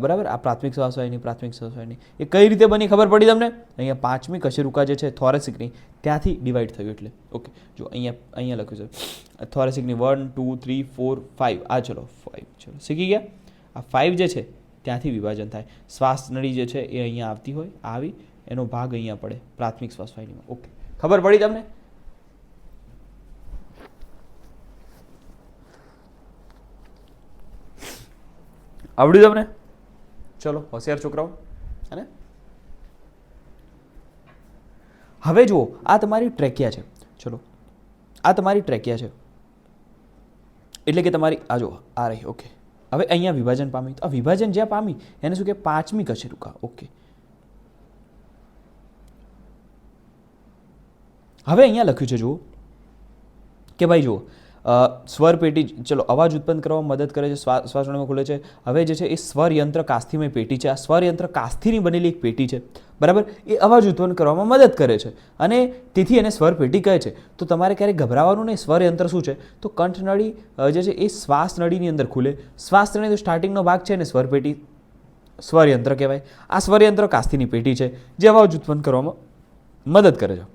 બરાબર. આ પ્રાથમિક શ્વાસવાહિની એ કઈ રીતે બની ખબર પડી તમને? અહીંયા પાંચમી કશેરુકા જે છે થોરેસિકની ત્યાંથી ડિવાઈડ થયું એટલે. ઓકે, જો અહીંયા લખ્યું છે થોરેસિકની 1 2 3 4 5, આ ચલો 5, ચલો શીખી ગયા. આ 5 જે છે ત્યાંથી વિભાજન થાય. શ્વાસ નળી જે છે એ અહીંયા આવતી હોય, આવી એનો ભાગ અહીંયા પડે પ્રાથમિક શ્વાસવાહિનીમાં. ઓકે, ખબર પડી તમને? આવડ્યું તમને? ચલો હોશિયાર છોકરાઓ. અને હવે જુઓ, આ તમારી ટ્રેકિયા છે. ચલો, આ તમારી ટ્રેકિયા છે, એટલે કે તમારી આ જુઓ આ રહી. ઓકે, હવે અહીંયા વિભાજન પામી, તો આ વિભાજન જ્યાં પામી એને શું કે પાંચમી કશેરુકા. ઓકે, હવે અહીંયા લખ્યું છે જુઓ કે ભાઈ જુઓ સ્વર પેટી, ચલો અવાજ ઉત્પન્ન કરવામાં મદદ કરે છે, શ્વાસનળીમાં ખુલે છે. હવે જે છે એ સ્વરયંત્ર કાસ્થિમય પેટી છે. આ સ્વરયંત્ર કાસ્થિની બનેલી એક પેટી છે, બરાબર. એ અવાજ ઉત્પન્ન કરવામાં મદદ કરે છે અને તેથી એને સ્વર પેટી કહે છે. તો તમારે ક્યારેય ગભરાવાનું નહીં. સ્વરયંત્ર શું છે? તો કંઠનળી જે છે એ શ્વાસ નળીની અંદર ખુલે. શ્વાસ નળી તો સ્ટાર્ટિંગનો ભાગ છે ને સ્વર પેટી સ્વરયંત્ર કહેવાય. આ સ્વરયંત્ર કાસ્થિની પેટી છે જે અવાજ ઉત્પન્ન કરવામાં મદદ કરે છે.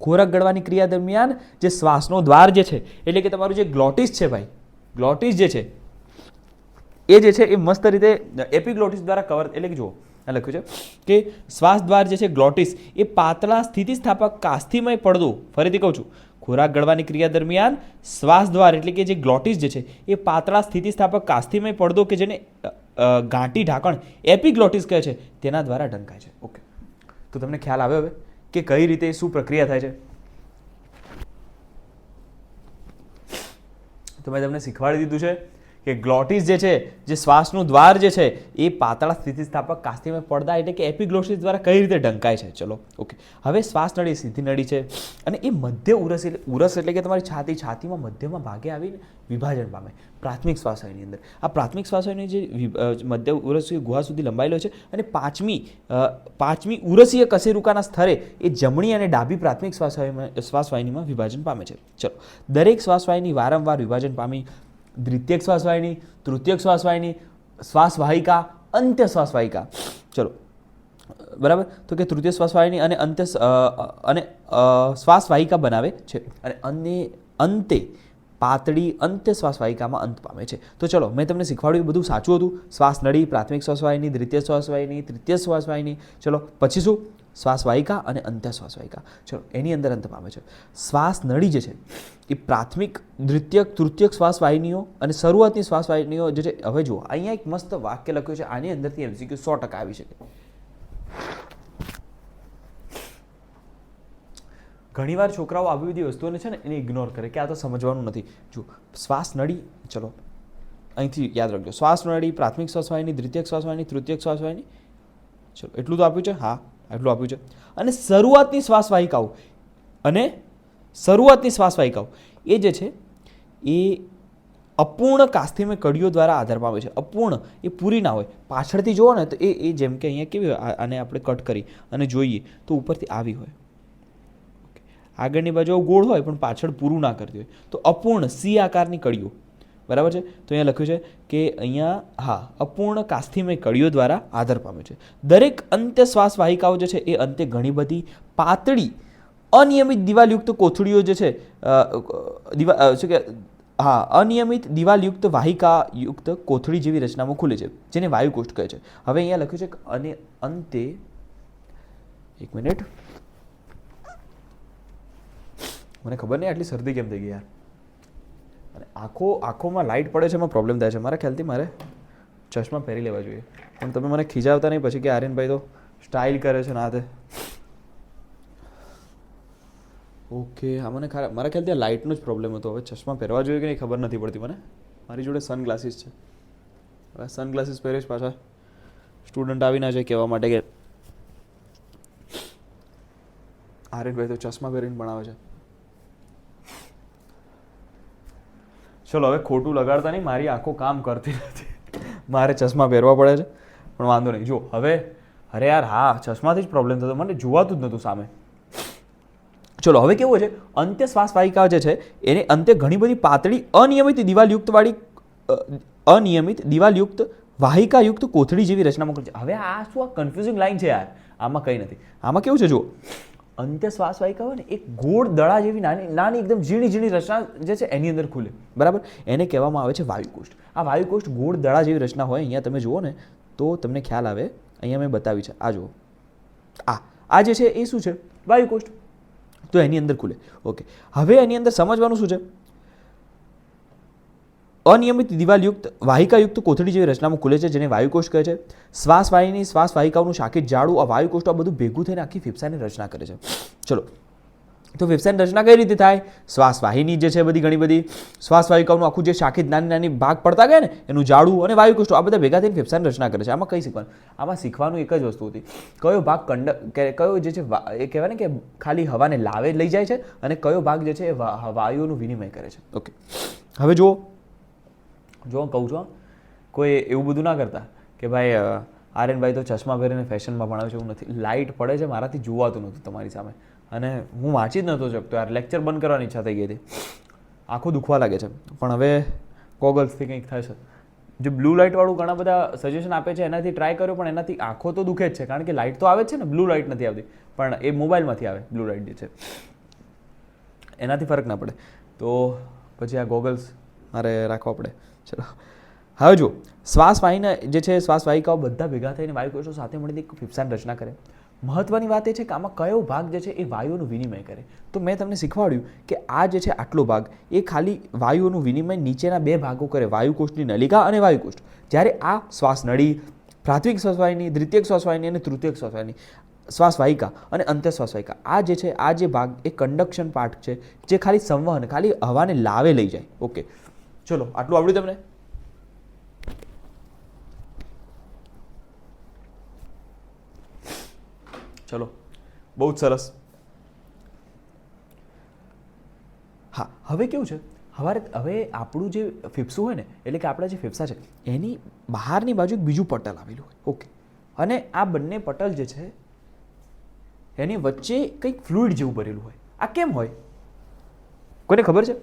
ખોરાક ગળવાની ક્રિયા દરમિયાન જે શ્વાસનો દ્વાર જે છે, એટલે કે તમારું જે ગ્લોટિસ છે ભાઈ, ગ્લોટિસ જે છે એ જે છે એ મસ્ત રીતે એપિગ્લોટિસ દ્વારા કવર, એટલે કે જુઓ આ લખ્યું છે કે શ્વાસ દ્વાર જે છે ગ્લોટિસ એ પાતળા સ્થિતિસ્થાપક કાસ્થિમય પડદો. ફરીથી કહું છું, ખોરાક ગળવાની ક્રિયા દરમિયાન શ્વાસ દ્વાર એટલે કે જે ગ્લોટિસ જે છે એ પાતળા સ્થિતિસ્થાપક કાસ્થિમય પડદો કે જેને ગાંઠી ઢાંકણ એપિગ્લોટિસ કહે છે તેના દ્વારા ઢંકાય છે. ઓકે, તો તમને ખ્યાલ આવે હવે કે કઈ રીતે શું પ્રક્રિયા થાય છે? તો મેં તમને શીખવાડી દીધું છે કે ગ્લોટિસ જે છે, જે શ્વાસનું દ્વાર જે છે એ પાતળા સ્થિતિસ્થાપક કાસ્થિમય પડદા એટલે કે એપિગ્લોટિસ દ્વારા કઈ રીતે ઢંકાય છે. ચલો ઓકે, હવે શ્વાસ નળી સીધી નળી છે અને એ મધ્ય ઉરસ, એટલે ઉરસ એટલે કે તમારી છાતીમાં મધ્યમાં ભાગે આવીને વિભાજન પામે પ્રાથમિક શ્વાસવાહિની અંદર. આ પ્રાથમિક શ્વાસવાહિની જે મધ્ય ઉરસીય ગુહા સુધી લંબાયેલો છે અને પાંચમી ઉરસીય કશેરુકાના સ્તરે એ જમણી અને ડાબી પ્રાથમિક શ્વાસવાહિનીમાં વિભાજન પામે છે. ચલો, દરેક શ્વાસવાહિની વારંવાર વિભાજન પામી દ્વિતીયક શ્વાસવાહિની, તૃતીયક શ્વાસવાહિની, શ્વાસવાહિકા, અંત્ય શ્વાસવાહિકા. ચલો, બરાબર. તો કે તૃતીય શ્વાસવાહિની અને શ્વાસવાહિકા બનાવે છે અને અંતે પાતળી અંત્ય શ્વાસવાહિકામાં અંત પામે છે. તો ચલો, મેં તમને શીખવાડ્યું બધું સાચું હતું. શ્વાસ નળી, પ્રાથમિક શ્વાસવાહિની, દ્વિતીય શ્વાસવાહિની, તૃતીય શ્વાસવાહિની. ચલો, પછી શું? શ્વાસવાહિકા અને અંત્ય શ્વાસવાહિકા. ચલો, એની અંદર અંત પામે છે. શ્વાસ નળી જે છે એ પ્રાથમિક, દ્વિતીયક, તૃતીયક શ્વાસવાહિનીઓ અને શરૂઆતની શ્વાસવાહિનીઓ જે છે. હવે જુઓ, અહીંયા એક મસ્ત વાક્ય લખ્યું છે, આની અંદરથી MCQ 100% આવી શકે. ઘણીવાર છોકરાઓ આવી બધી વસ્તુઓને છે ને એને ઇગ્નોર કરે કે આ તો સમજવાનું નથી. જો શ્વાસ નળી, ચલો અહીંથી યાદ રાખજો. શ્વાસ નળી, પ્રાથમિક શ્વાસવાહિની, દ્વિતીયક શ્વાસવાહિની, તૃતીયક શ્વાસવાહિની. ચલો, એટલું તો આપ્યું છે. હા, એટલું આપ્યું છે. અને શરૂઆતની શ્વાસવાહિકાઓ એ જે છે એ અપૂર્ણ કાસ્થિમય કડીઓ દ્વારા આધાર પામે છે. અપૂર્ણ એ પૂરી ના હોય. પાછળથી જુઓ ને તો એ જેમ કે અહીંયા કેવી હોય, આને આપણે કટ કરી અને જોઈએ તો ઉપરથી આવી હોય, આગળની બાજુ ગોળ હોય પણ પાછળ પૂરું ના કરતી હોય, તો અપૂર્ણ સી આકારની કડીઓ, બરાબર છે. તો અહીંયા લખ્યું છે કે અહીંયા હા, અપૂર્ણ કાસ્થિમય કડીઓ દ્વારા આધાર પામે છે. દરેક અંત્ય શ્વાસવાહિકાઓ જે છે એ અંતે ઘણી બધી પાતળી અનિયમિત દિવાલયુક્ત કોથળીઓ જે છે, શું કે અનિયમિત દિવાલયુક્ત વાહિકાયુક્ત કોથળી જેવી રચનામાં ખુલે છે, જેને વાયુકોષ્ઠ કહે છે. હવે અહીંયા લખ્યું છે કે અને અંતે, એક મિનિટ, મને ખબર નહીં આટલી શરદી કેમ થઈ ગઈ યાર, અને આંખોમાં લાઇટ પડે છે, એમાં પ્રોબ્લેમ થાય છે. મારા ખ્યાલથી મારે ચશ્મા પહેરી લેવા જોઈએ, પણ તમે મને ખીજાવતા નહીં પછી કે આર્યનભાઈ તો સ્ટાઇલ કરે છે ના તે. ઓકે હા મને મારા ખ્યાલથી લાઇટનો જ પ્રોબ્લેમ હતો. હવે ચશ્મા પહેરવા જોઈએ કે નહીં ખબર નથી પડતી મને. મારી જોડે સનગ્લાસીસ છે. હવે સનગ્લાસીસ પહેરીશ પાછા સ્ટુડન્ટ આવી ના જાય કહેવા માટે કે આર્યનભાઈ તો ચશ્મા પહેરીને ભણાવે છે. ચલો હવે ખોટું લગાડતા નહીં, મારી આંખો કામ કરતી નથી, મારે ચશ્મા પહેરવા પડે છે. પણ વાંધો નહીં. જો હવે અરે યાર હા ચશ્માથી જ પ્રોબ્લેમ થતો, મને જોવાતું જ નહોતું સામે. ચલો હવે કેવું છે, અંત્ય શ્વાસ વાહિકા જે છે એને અંતે ઘણી બધી પાતળી અનિયમિત દિવાલયુક્ત વાહિકાયુક્ત કોથળી જેવી રચનામાં કરે છે. હવે આ શું આ કન્ફ્યુઝિંગ લાઈન છે યાર, આમાં કંઈ નથી. આમાં કેવું છે જુઓ, અંત્ય શ્વાસ વાહિકા હોય ને એક ગોળ દડા જેવી નાની નાની એકદમ ઝીણી ઝીણી રચના જે છે એની અંદર ખુલે, બરાબર. એને કહેવામાં આવે છે વાયુકોષ્ઠ. આ વાયુકોષ્ઠ ગોળ દડા જેવી રચના હોય. અહીંયા તમે જુઓ ને તો તમને ખ્યાલ આવે. અહીંયા મેં બતાવી છે, આ જુઓ, આ જે છે એ શું છે, વાયુકોષ્ઠ. તો એની અંદર ખુલે. ઓકે, હવે એની અંદર સમજવાનું શું છે, અનિયમિત દિવાલયુક્ત વાહિકાયુક્ત કોથળી જેવી રચનામાં ખુલે છે જેને વાયુકોષ્ઠ કહે છે. શ્વાસવાહિની શ્વાસ વાહિકાઓનું શાખિત જાડું આ વાયુકોષ્ઠ આ બધું ભેગું થઈને આખી ફેફસાની રચના કરે છે. ચલો તો ફેફસાની રચના કઈ રીતે થાય? શ્વાસવાહિની જે છે બધી ઘણી બધી શ્વાસ વાહિકાઓનું આખું જે શાખિત નાની નાની ભાગ પડતા ગયા ને એનું જાડું અને વાયુકોષ્ઠ આ બધા ભેગા થઈને ફેફસાની રચના કરે છે. આમાં કઈ શીખવાનું? આમાં શીખવાનું એક જ વસ્તુ હતી, કયો ભાગ કયો જે છે એ કહેવાય ને કે ખાલી હવાને લાવે લઈ જાય છે અને કયો ભાગ જે છે એ વાયુઓનું વિનિમય કરે છે. ઓકે, હવે જો કહું છું, કોઈ એવું બધું ના કરતા કે ભાઈ આર્યનભાઈ તો ચશ્મા પહેરીને ફેશનમાં ભણાવે છે, એવું નથી. લાઇટ પડે છે, મારાથી જોવાતું નહોતું તમારી સામે અને હું વાંચી જ નહોતો શકતો યાર. લેક્ચર બંધ કરવાની ઈચ્છા થઈ ગઈ હતી, આંખો દુખવા લાગે છે. પણ હવે ગોગલ્સથી કંઈક થાય છે. જે બ્લુ લાઇટવાળું ઘણા બધા સજેશન આપે છે એનાથી ટ્રાય કર્યો, પણ એનાથી આંખો તો દુખે જ છે, કારણ કે લાઇટ તો આવે જ છે ને, બ્લુ લાઇટ નથી આવતી, પણ એ મોબાઈલમાંથી આવે બ્લુ લાઇટ જે છે એનાથી ફરક ના પડે. તો પછી આ ગોગલ્સ મારે રાખવા પડે. ચલો હવે જો શ્વાસવાહિના જે છે શ્વાસવાહિકાઓ બધા ભેગા થઈને વાયુકોષો સાથે મળીને એક ફેફસાની રચના કરે. મહત્વની વાત એ છે કે આમાં કયો ભાગ જે છે એ વાયુઓનું વિનિમય કરે. તો મેં તમને શીખવાડ્યું કે આ જે છે આટલો ભાગ એ ખાલી વાયુઓનું વિનિમય નીચેના બે ભાગો કરે, વાયુકોષ્ઠની નલિકા અને વાયુકોષ્ઠ. જ્યારે આ શ્વાસનળી, પ્રાથમિક શ્વાસવાહિની, દ્વિતીયક શ્વાસવાહિની અને તૃતીયક શ્વાસવાહિની, શ્વાસવાહિકા અને અંત્ય શ્વાસવાહિકા, આ જે છે આ જે ભાગ એ કંડક્શન પાર્ટ છે જે ખાલી સંવહન, ખાલી હવાને લાવે લઈ જાય. ઓકે ચલો આટલું આવડ્યું તમને? ચલો બહુ જ સરસ. હા હવે કેવું છે, હવે આપણું જે ફેફસું હોય ને, એટલે કે આપણા જે ફેફસા છે એની બહારની બાજુ એક બીજું પટલ આવેલું હોય. ઓકે, અને આ બંને પટલ જે છે એની વચ્ચે કંઈક ફ્લુઇડ જેવું ભરેલું હોય. આ કેમ હોય કોઈને ખબર છે?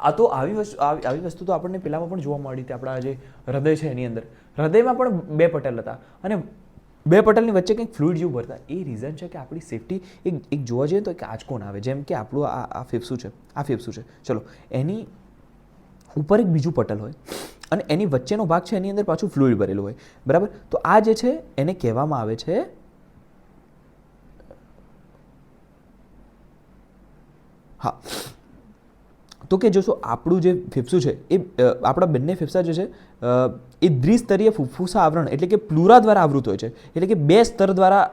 આ તો આવી વસ્તુ તો આપણને પહેલામાં પણ જોવા મળી હતી. આપણા જે હૃદય છે એની અંદર, હૃદયમાં પણ બે પટલ હતા અને બે પટલની વચ્ચે કંઈક ફ્લુઇડ જેવું ભરતા. એ રીઝન છે કે આપણી સેફટી એક જોવા જઈએ તો એક આંચકો ના આવે. જેમ કે આપણું આ ફેફસું છે, આ ફેફસું છે, ચલો એની ઉપર એક બીજું પટલ હોય અને એની વચ્ચેનો ભાગ છે એની અંદર પાછું ફ્લુઇડ ભરેલું હોય, બરાબર. તો આ જે છે એને કહેવામાં આવે છે હા તો કે જોશો આપણું જે ફેફસું છે એ આપણા બંને ફેફસા જે છે એ દ્વિસ્તરીય ફુફ્ફુસા આવરણ એટલે કે પ્લુરા દ્વારા આવૃત હોય છે. એટલે કે બે સ્તર દ્વારા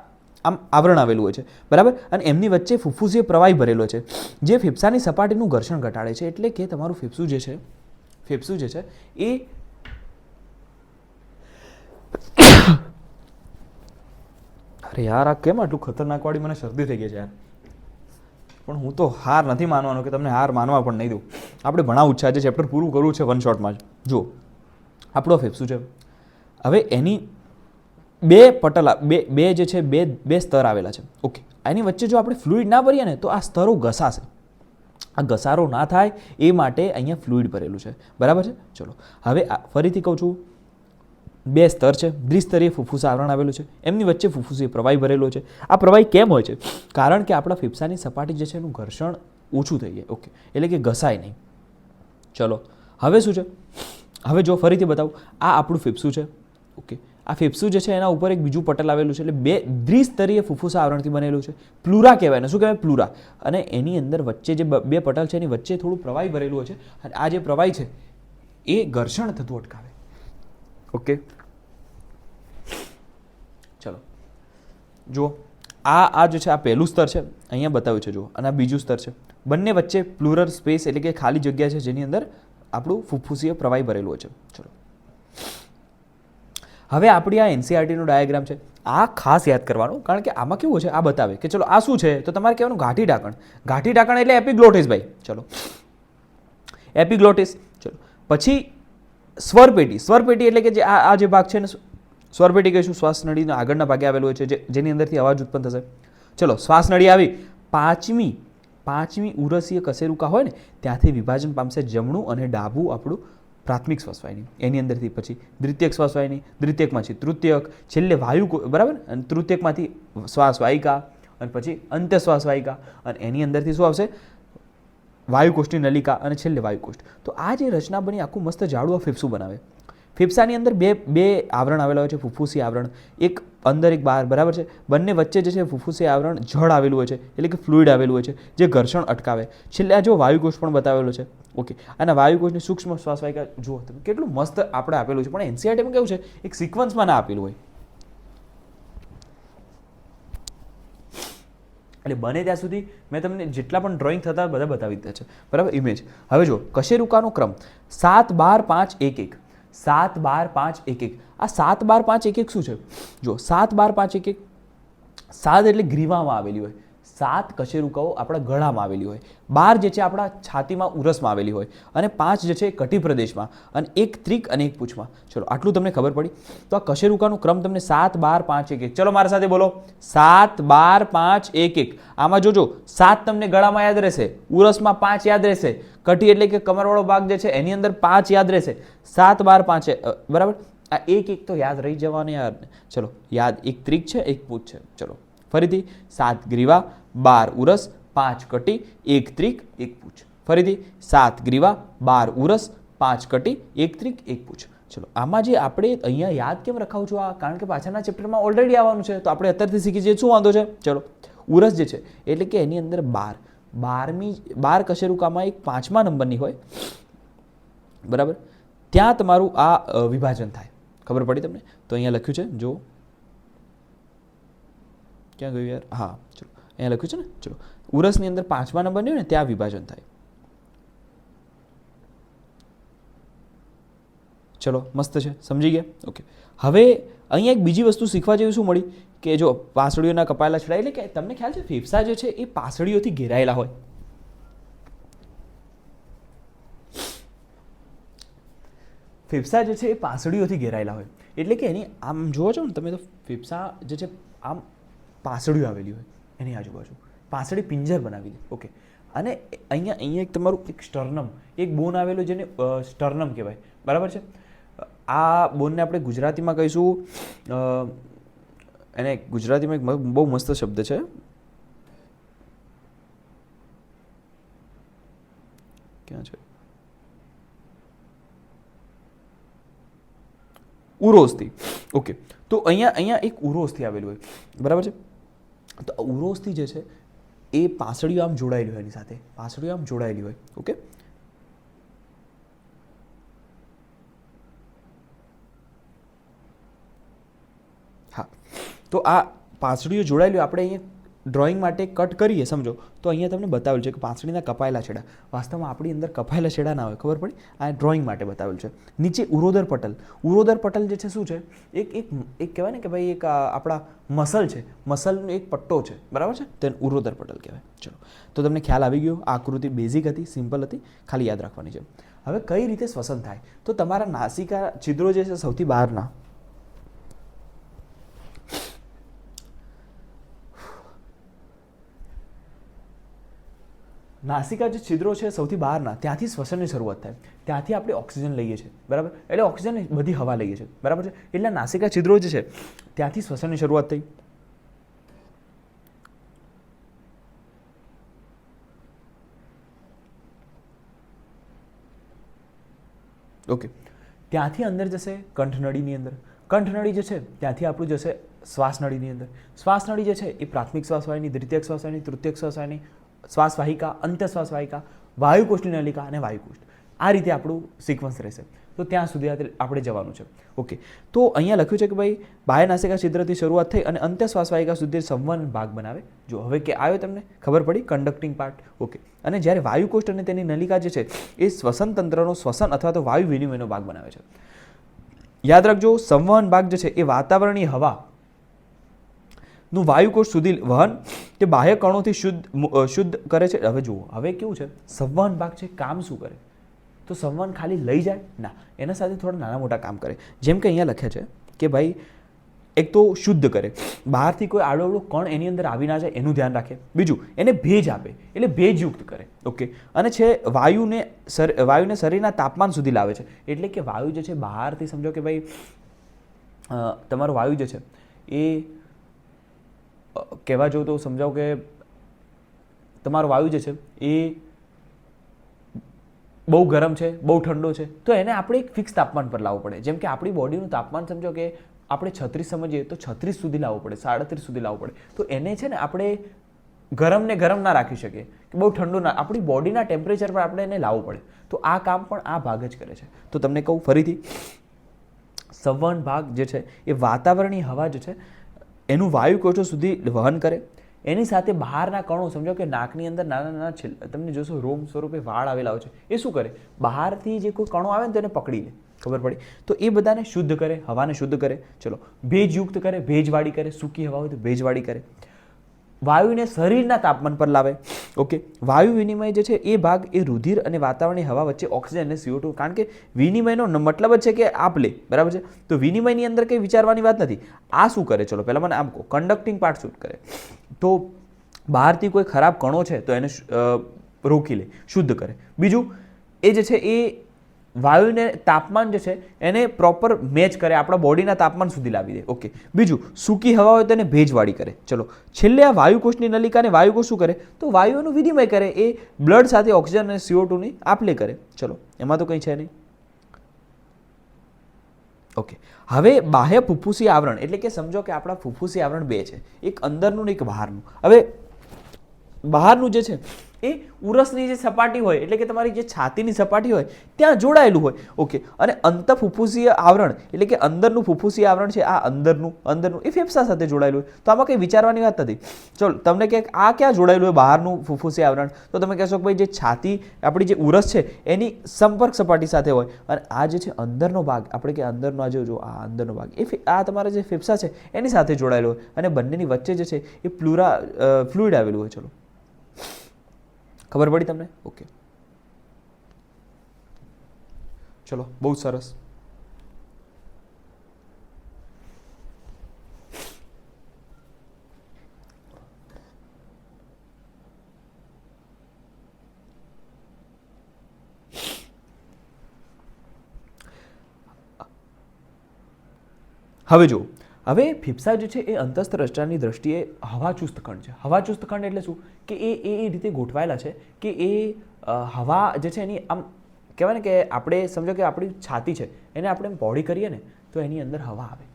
આમ આવરણ આવેલું હોય છે, બરાબર. અને એમની વચ્ચે ફુફ્ફુસીય પ્રવાહી ભરેલો છે જે ફેફસાની સપાટીનું ઘર્ષણ ઘટાડે છે. એટલે કે તમારું ફેફસું જે છે એ અરે યાર આ કેમ આટલું ખતરનાક વાળી મને શરદી થઈ ગઈ છે યાર. પણ હું તો હાર નથી માનવાનો કે તમને હાર માનવા પણ નહીં દઉં. આપણે ભણાવવું છે, આજે ચેપ્ટર પૂરું કરવું છે વન શોટમાં જ. જુઓ આપણો ફેફસું છે, હવે એની બે પટલ બે જે છે બે સ્તર આવેલા છે. ઓકે, એની વચ્ચે જો આપણે ફ્લુઇડ ના ભરીએ ને તો આ સ્તરો ઘસાશે. આ ઘસારો ના થાય એ માટે અહીંયા ફ્લુઇડ ભરેલું છે, બરાબર છે. ચલો હવે ફરીથી કહું છું, બે સ્તર છે, દ્વિસ્તરીય ફુફ્ફુસા આવરણ આવેલું છે, એમની વચ્ચે ફુફ્ફુસીય પ્રવાહી ભરેલો છે. આ પ્રવાહી કેમ હોય છે? કારણ કે આપણા ફેફસાની સપાટી જે છે એનું ઘર્ષણ ઓછું થઈ જાય. ઓકે, એટલે કે ઘસાય નહીં. ચલો હવે શું છે, હવે જો ફરીથી બતાવું, આ આપણું ફેફસું છે. ઓકે, આ ફેફસું જે છે એના ઉપર એક બીજું પટલ આવેલું છે, એટલે બે દ્વિસ્તરીય ફુફ્ફુસા આવરણથી બનેલું છે. પ્લુરા કહેવાય ને, શું કહેવાય? પ્લુરા. અને એની અંદર વચ્ચે જે બે પટલ છે એની વચ્ચે થોડું પ્રવાહી ભરેલું હોય છે અને આ જે પ્રવાહી છે એ ઘર્ષણ થતું અટકાવે. ઓકે ચલો જુઓ આ જે છે આ પહેલું સ્તર છે, અહીંયા બતાવ્યું છે જુઓ, અને આ બીજું સ્તર છે. બંને વચ્ચે પ્લુરલ સ્પેસ એટલે કે ખાલી જગ્યા છે જેની અંદર આપણું ફુફ્ફુસીય પ્રવાહી ભરેલું હોય છે. ચલો હવે આપણી આ એનસીઆરટીનો ડાયાગ્રામ છે, આ ખાસ યાદ કરવાનું, કારણ કે આમાં કેવું છે, આ બતાવે કે ચલો આ શું છે, તો તમારે કહેવાનું ઘાટી ઢાંકણ. ઘાટી ઢાંકણ એટલે એપિગ્લોટિસ ભાઈ. ચલો એપિગ્લોટિસ. ચલો પછી સ્વરપેટી. સ્વરપેટી એટલે કે જે આ જે ભાગ છે ને, સ્વરપેટી કહીશું, શ્વાસ નળીના આગળના ભાગે આવેલું હોય છે, જેની અંદરથી અવાજ ઉત્પન્ન થશે. ચલો શ્વાસ નળી આવી, પાંચમી ઉરસીય કશેરુકા હોય ને ત્યાંથી વિભાજન પામશે જમણું અને ડાબું આપણું પ્રાથમિક શ્વાસવાહિની. એની અંદરથી પછી દ્વિતીયક શ્વાસવાહિની, દ્વિતીયકમાંથી તૃતીયક, છેલ્લે વાયુ, બરાબર, અને તૃતીયકમાંથી શ્વાસવાહિકા, અને પછી અંત્યશ્વાસવાહિકા, અને એની અંદરથી શું આવશે, વાયુકોષ્ઠની નલિકા, અને છેલ્લે વાયુકોષ્ઠ. તો આ જે રચના બની આખું મસ્ત જાડું આ ફેફસું બનાવે. ફેફસાની અંદર બે આવરણ આવેલા હોય છે, ફુફ્ફુસી આવરણ, એક અંદર એક બહાર, બરાબર છે. બંને વચ્ચે જે છે ફુફ્ફુસી આવરણ જળ આવેલું હોય છે, એટલે કે ફ્લુઇડ આવેલું હોય છે જે ઘર્ષણ અટકાવે. છેલ્લે આ જો વાયુકોષ પણ બતાવેલો છે. ઓકે, અને વાયુકોષની સૂક્ષ્મ શ્વાસવાહિકા જુઓ તમે કેટલું મસ્ત આપણે આપેલું છે, પણ એનસીઆરટીમાં કેવું છે, એક સિક્વન્સમાં ના આપેલું હોય. એટલે બને ત્યાં સુધી મેં તમને જેટલા પણ ડ્રોઈંગ થતા બધા બતાવી દીધા છે, બરાબર. ઇમેજ હવે જો કશેરુકાનો ક્રમ 7 12 5 1 1, 7 12 5 1 1. આ 7 12 5 1 1 શું છે, જો 7 12 5 1 1, 7 એટલે ગ્રીવામાં આવેલી હોય, 7 કશેરુકાઓ આપણા ગળામાં આવેલી હોય, 12 જે છે આપણા છાતીમાં ઉરસમાં આવેલી હોય, અને 5 જે છે એ કટી પ્રદેશમાં, અને એક ત્રિક અને એક પૂંછમાં. ચલો આટલું તમને ખબર પડી. તો આ કશેરુકાનો ક્રમ તમને 7 12 5 1 1. ચલો મારા સાથે બોલો, 7 12 5 1 1. આમાં જોજો 7 તમને ગળામાં યાદ રહેશે, ઉરસમાં 5 યાદ રહેશે, કટી એટલે કે કમરવાળો ભાગ જે છે એની અંદર 5 યાદ રહેશે, 7 12 5, બરાબર. આ એક એક તો યાદ રહી જવાનું યાર. ચલો યાદ, એક ત્રિક છે, એક પૂંછ છે. ચલો ફરીથી, 7 ગ્રીવા, 12 ઉરસ, 5 કટી, 1 ત્રિક, 1 પૂંછ. ફરીથી 7 ગ્રીવા, 12 ઉરસ, 5 કટી, 1 ત્રિક, 1 પૂંછ. ચલો આમાં જે આપણે અહીંયા યાદ કેમ રખાવું છું આ, કારણ કે પાછળના ચેપ્ટરમાં ઓલરેડી આવવાનું છે, તો આપણે અત્યારથી શીખી જઈએ, શું વાંધો છે. ચલો ઉરસ જે છે એટલે કે એની અંદર 12 કશેરુકામાં એક 5મા નંબરની હોય, બરાબર. ત્યાં તમારું આ વિભાજન થાય. ખબર પડી તમને? તો અહીંયા લખ્યું છે, જો ક્યાં ગયું યાર, હા ચલો અહીંયા લખ્યું છે ને. ચલો ઉરસની અંદર 5મા નંબરની હોય ને ત્યાં વિભાજન થાય. ચલો મસ્ત છે, સમજી ગયા. ઓકે, હવે અહીંયા એક બીજી વસ્તુ શીખવા જેવી શું મળી કે જો પાસળીઓના કપાયેલા છેડા, એટલે કે તમને ખ્યાલ છે ફેફસા જે છે એ પાસળીઓથી ઘેરાયેલા હોય. ફેફસા જે છે એ પાસળીઓથી ઘેરાયેલા હોય, એટલે કે એની આમ જુઓ છો ને તમે, તો ફેફસા જે છે આમ પાસળીઓ આવેલી હોય એની આજુબાજુ, પાસળી પિંજર બનાવી દે. ઓકે, અને અહીંયા એક તમારું એક સ્ટર્નમ, એક બોન આવેલું જેને સ્ટર્નમ કહેવાય, બરાબર છે. આ બોનને આપણે ગુજરાતીમાં કહીશું, એને ગુજરાતીમાં એક બહુ મસ્ત શબ્દ છે, ક્યાં છે, ઉરોસ્થિ. ઓકે, તો અહીંયા એક ઉરોસ્થિ આવેલું હોય, બરાબર છે. તો ઉરોસ્થિ જે છે એ પાસળીઓ આમ જોડાયેલી હોય, એની સાથે પાસળીઓ આમ જોડાયેલી હોય. ઓકે, હા, તો આ પાસળીઓ જોડાયેલી હોય, આપણે અહીંયા ડ્રોઈંગ માટે કટ કરીએ, સમજો તો અહીંયા તમને બતાવેલું છે કે પાસળીના કપાયેલા છેડા, વાસ્તવમાં આપણી અંદર કપાયેલા છેડા ના હોય, ખબર પડી. આ ડ્રોઈંગ માટે બતાવેલું છે. નીચે ઉરોદર પટલ. ઉરોદર પટલ જે છે શું છે, એક કહેવાય ને કે ભાઈ એક આપણા મસલ છે, મસલનો એક પટ્ટો છે, બરાબર છે, તેને ઉરોદર પટલ કહેવાય. ચલો, તો તમને ખ્યાલ આવી ગયો. આ આકૃતિ બેઝિક હતી, સિમ્પલ હતી, ખાલી યાદ રાખવાની છે. હવે કઈ રીતે શ્વસન થાય, તો તમારા નાસિકા છિદ્રો જે છે સૌથી બહારના, નાસિકા જે છિદ્રો છે સૌથી બહારના, ત્યાંથી શ્વસનની શરૂઆત થાય, ત્યાંથી આપણે ઓક્સિજન લઈએ છીએ, બરાબર. એટલે ઓક્સિજન બધી હવા લઈએ છીએ, બરાબર છે. એટલે નાસિકા છિદ્રો જે છે ત્યાંથી શ્વસનની શરૂઆત થઈ. ઓકે, ત્યાંથી અંદર જશે કંઠનળીની અંદર. કંઠનળી જે છે ત્યાંથી આપણું જશે શ્વાસનળીની અંદર. શ્વાસનળી જે છે એ પ્રાથમિક શ્વાસવાહિની, દ્વિતીયક શ્વાસવાહિની, તૃતીયક શ્વાસવાહિની, શ્વાસવાહિકા, અંત્યશ્વાસવાહિકા, વાયુકોષ્ઠની નલિકા અને વાયુકોષ્ઠ. આ રીતે આપણું સિક્વન્સ રહેશે. તો ત્યાં સુધી આપણે જવાનું છે. ઓકે, તો અહીંયા લખ્યું છે કે ભાઈ બાહ્ય નાસિકા છિદ્રથી શરૂઆત થઈ અને અંત્યશ્વાસવાહિકા સુધી સંવહન ભાગ બનાવે. જો હવે કે આવ્યો તમને ખબર પડી કન્ડક્ટિંગ પાર્ટ. ઓકે, અને જ્યારે વાયુકોષ્ઠ અને તેની નલિકા જે છે એ શ્વસન તંત્રનો શ્વસન અથવા તો વાયુ વિનિમયનો ભાગ બનાવે છે. યાદ રાખજો, સંવહન ભાગ જે છે એ વાતાવરણીય હવા નું વાયુકોષ સુધી વહન તે બાહ્ય કણોથી શુદ્ધ કરે છે. હવે જુઓ, હવે કેવું છે, સંવહન ભાગ છે કામ શું કરે? તો સંવહન ખાલી લઈ જાય ના, એના સાથે થોડા નાના મોટા કામ કરે. જેમ કે અહીંયા લખ્યા છે કે ભાઈ એક તો શુદ્ધ કરે, બહારથી કોઈ આડો કણ એની અંદર આવી ના જાય એનું ધ્યાન રાખે. બીજું, એને ભેજ આપે એટલે ભેજયુક્ત કરે. ઓકે, અને છે વાયુને શરીરના તાપમાન સુધી લાવે છે. એટલે કે વાયુ જે છે બહારથી સમજો કે ભાઈ તમારો વાયુ જે છે એ કહેવા જાઉં તો સમજાવું કે તમારો વાયુ જે છે એ બહુ ગરમ છે, બહુ ઠંડો છે, તો એને આપણે એક ફિક્સ તાપમાન પર લાવવું પડે. જેમ કે આપણી બોડીનું તાપમાન સમજો કે આપણે 36 સમજીએ તો 36 સુધી લાવવું પડે, 37 સુધી લાવવું પડે. તો એને છે ને આપણે ગરમને ગરમ ના રાખી શકીએ કે બહુ ઠંડુ ના, આપણી બોડીના ટેમ્પરેચર પર આપણે એને લાવવું પડે. તો આ કામ પણ આ ભાગ જ કરે છે. તો તમને કહું ફરીથી, સંવહન ભાગ જે છે એ વાતાવરણીય હવા જે છે એનું વાયુકોષો સુધી વહન કરે. એની સાથે બહારના કણો સમજો કે નાકની અંદર નાના નાના તમને જોશો રોમ સ્વરૂપે વાળ આવેલા હોય છે, એ શું કરે? બહારથી જે કોઈ કણો આવે ને તો એને પકડી લે. ખબર પડી? તો એ બધાને શુદ્ધ કરે, હવાને શુદ્ધ કરે. ચલો, ભેજયુક્ત કરે, ભેજવાળી કરે, સૂકી હવા હોય તો ભેજવાળી કરે. વાયુને શરીરના તાપમાન પર લાવે. ઓકે, વાયુ વિનિમય જે છે એ ભાગ એ રુધિર અને વાતાવરણીય હવા વચ્ચે ઓક્સિજન અને CO2, કારણ કે વિનિમયનો મતલબ જ છે કે આપ લે, બરાબર છે? તો વિનિમયની અંદર કંઈ વિચારવાની વાત નથી. આ શું કરે? ચલો પહેલાં મને આમ કહો, કન્ડક્ટિંગ પાર્ટ શું કરે? તો બહારથી કોઈ ખરાબ કણો છે તો એને રોકી લે, શુદ્ધ કરે. બીજું, એ જે છે એ વાયુને તાપમાન જે છે એને પ્રોપર મેચ કરે, આપણા બોડીના તાપમાન સુધી લાવી દે. ઓકે, બીજું, સૂકી હવા હોય તો એને ભેજવાળી કરે. ચલો, છેલ્લે આ વાયુકોષની નલિકાને વાયુકોષ શું કરે? તો વાયુઓનું વિનિમય કરે, એ બ્લડ સાથે ઓક્સિજન અને CO2 ની આપ-લે કરે. ચલો, એમાં તો કંઈ છે નહીં. ઓકે, હવે બાહ્ય ફુફ્ફુસી આવરણ એટલે કે સમજો કે આપણા ફુફ્ફુસી આવરણ બે છે, એક અંદરનું ને એક બહારનું. હવે બહારનું જે છે એ ઉરસની જે સપાટી હોય એટલે કે તમારી જે છાતીની સપાટી હોય ત્યાં જોડાયેલું હોય. ઓકે, અને અંતઃફુફ્ફુસીય આવરણ એટલે કે અંદરનું ફુફ્ફુસીય આવરણ છે, આ અંદરનું એ ફેફસા સાથે જોડાયેલું હોય. તો આમાં કંઈ વિચારવાની વાત નથી. ચલો, તમને કે આ ક્યાં જોડાયેલું હોય બહારનું ફુફ્ફુસીય આવરણ? તો તમે કહેશો કે ભાઈ જે છાતી આપણી જે ઉરસ છે એની સંપર્ક સપાટી સાથે હોય, અને આ જે છે અંદરનો ભાગ આપણે કે અંદરનો આ જો આ અંદરનો ભાગ એ આ તમારા જે ફેફસા છે એની સાથે જોડાયેલો હોય, અને બંનેની વચ્ચે જે છે એ ફ્લુઇડ આવેલું હોય. ચલો, ખબર પડી તમને? ઓકે, ચલો, બહુ સરસ. હવે જુઓ, હવે ફેફસા જે છે એ અંતસ્થ રચનાની દ્રષ્ટિએ હવાચુસ્ત કણ છે. હવાચુસ્ત કણ એટલે શું? કે એ રીતે ગોઠવાયેલા છે કે એ હવા જે છે એની આમ કહેવાય ને કે આપણે સમજો કે આપણી છાતી છે એને આપણે પહોળી કરીએ ને તો એની અંદર હવા આવે,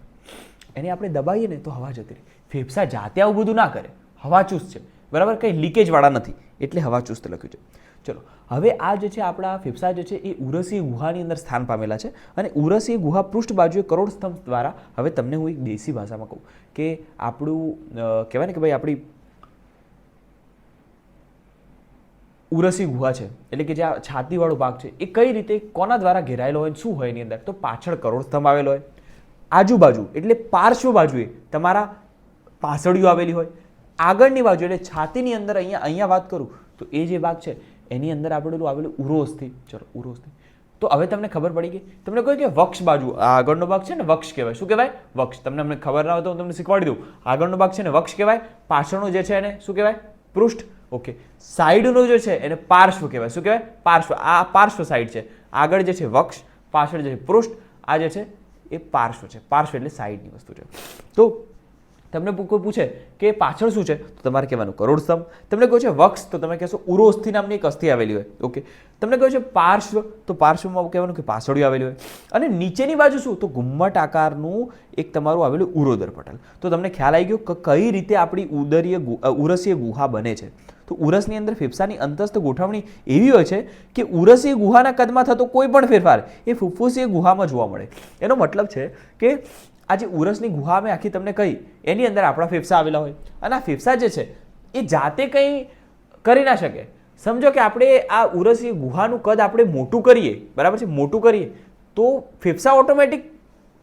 એને આપણે દબાવીએ ને તો હવા જતી રહે. ફેફસા જાતે આવું બધું ના કરે, હવાચુસ્ત છે, બરાબર? કંઈ લીકેજવાળા નથી, એટલે હવાચુસ્ત લખ્યું છે. ચલો, હવે આ જે છે આપણા ફેફસા જે છે એ ઉરસીય ગુહાની અંદર સ્થાન પામેલા છે, અને ઉરસીય ગુહા પૃષ્ઠ બાજુએ કરોડ સ્તંભ દ્વારા, હવે તમને હું એક દેશી ભાષામાં કહું કે આપણું કહેવાય ને કે ભાઈ આપણી ઉરસી ગુહા છે એટલે કે જે આ છાતીવાળો ભાગ છે એ કઈ રીતે કોના દ્વારા ઘેરાયેલો હોય, શું હોય એની અંદર? તો પાછળ કરોડ સ્તંભ આવેલો હોય, આજુબાજુ એટલે પાર્શ્વ બાજુએ તમારા પાસળીઓ આવેલી હોય, આગળની બાજુ એટલે છાતીની અંદર અહીંયા વાત કરું તો એ જે ભાગ છે એની અંદર આપણેલું આવેલું ઉરોસ્થિ. ચલો, ઉરોસ્થિ. તો હવે તમને ખબર પડી ગઈ. તમને કોઈ કે વક્ષ બાજુ આગળનો ભાગ છે ને વક્ષ કહેવાય. શું કહેવાય? વક્ષ. તમને અમને ખબર ના હોય તો હું તમને શીખવાડી દઉં. આગળનો ભાગ છે ને વક્ષ કહેવાય, પાછળનો જે છે એને શું કહેવાય? પૃષ્ઠ. ઓકે, સાઈડનો જે છે એને પાર્શ્વ કહેવાય. શું કહેવાય? પાર્શ્વ. આ પાર્શ્વ સાઈડ છે, આગળ જે છે વક્ષ, પાછળ જે છે પૃષ્ઠ, આ જે છે એ પાર્શ્વ છે. પાર્શ્વ એટલે સાઈડની વસ્તુ છે. તો તમને કોઈ પૂછે કે પાછળ શું છે તો તમારે કહેવાનું કરોડસ્તંભ. તમને કહ્યું છે વક્ષ તો તમે કહેશો ઉરોસ્થિ નામની એક અસ્થિ આવેલી હોય. ઓકે. તમને કહ્યું છે પાર્શ્વ તો પાર્શ્વમાં કહેવાનું કે પાછળિયું આવેલી હોય. અને નીચેની બાજુ શું તો ઘુમ્મટ આકારનું એક તમારું આવેલું ઉરોદર પટલ. તો તમને ખ્યાલ આવી ગયો કે કઈ રીતે આપણી ઉરસીય ગુહા બને છે. તો ઉરસની અંદર ફેફસાની અંતસ્થ ગોઠવણી એવી હોય છે કે ઉરસીય ગુહાના કદમાં થતો કોઈ પણ ફેરફાર એ ફુફ્ફુસીય ગુહામાં જોવા મળે. એનો મતલબ છે કે આ જે ઉરસની ગુહા મેં આખી તમને કહી એની અંદર આપણા ફેફસા આવેલા હોય અને આ ફેફસા જે છે એ જાતે કંઈ કરી ના શકે. સમજો કે આપણે આ ઉરસીય ગુહાનું કદ આપણે મોટું કરીએ, બરાબર છે, મોટું કરીએ તો ફેફસા ઓટોમેટિક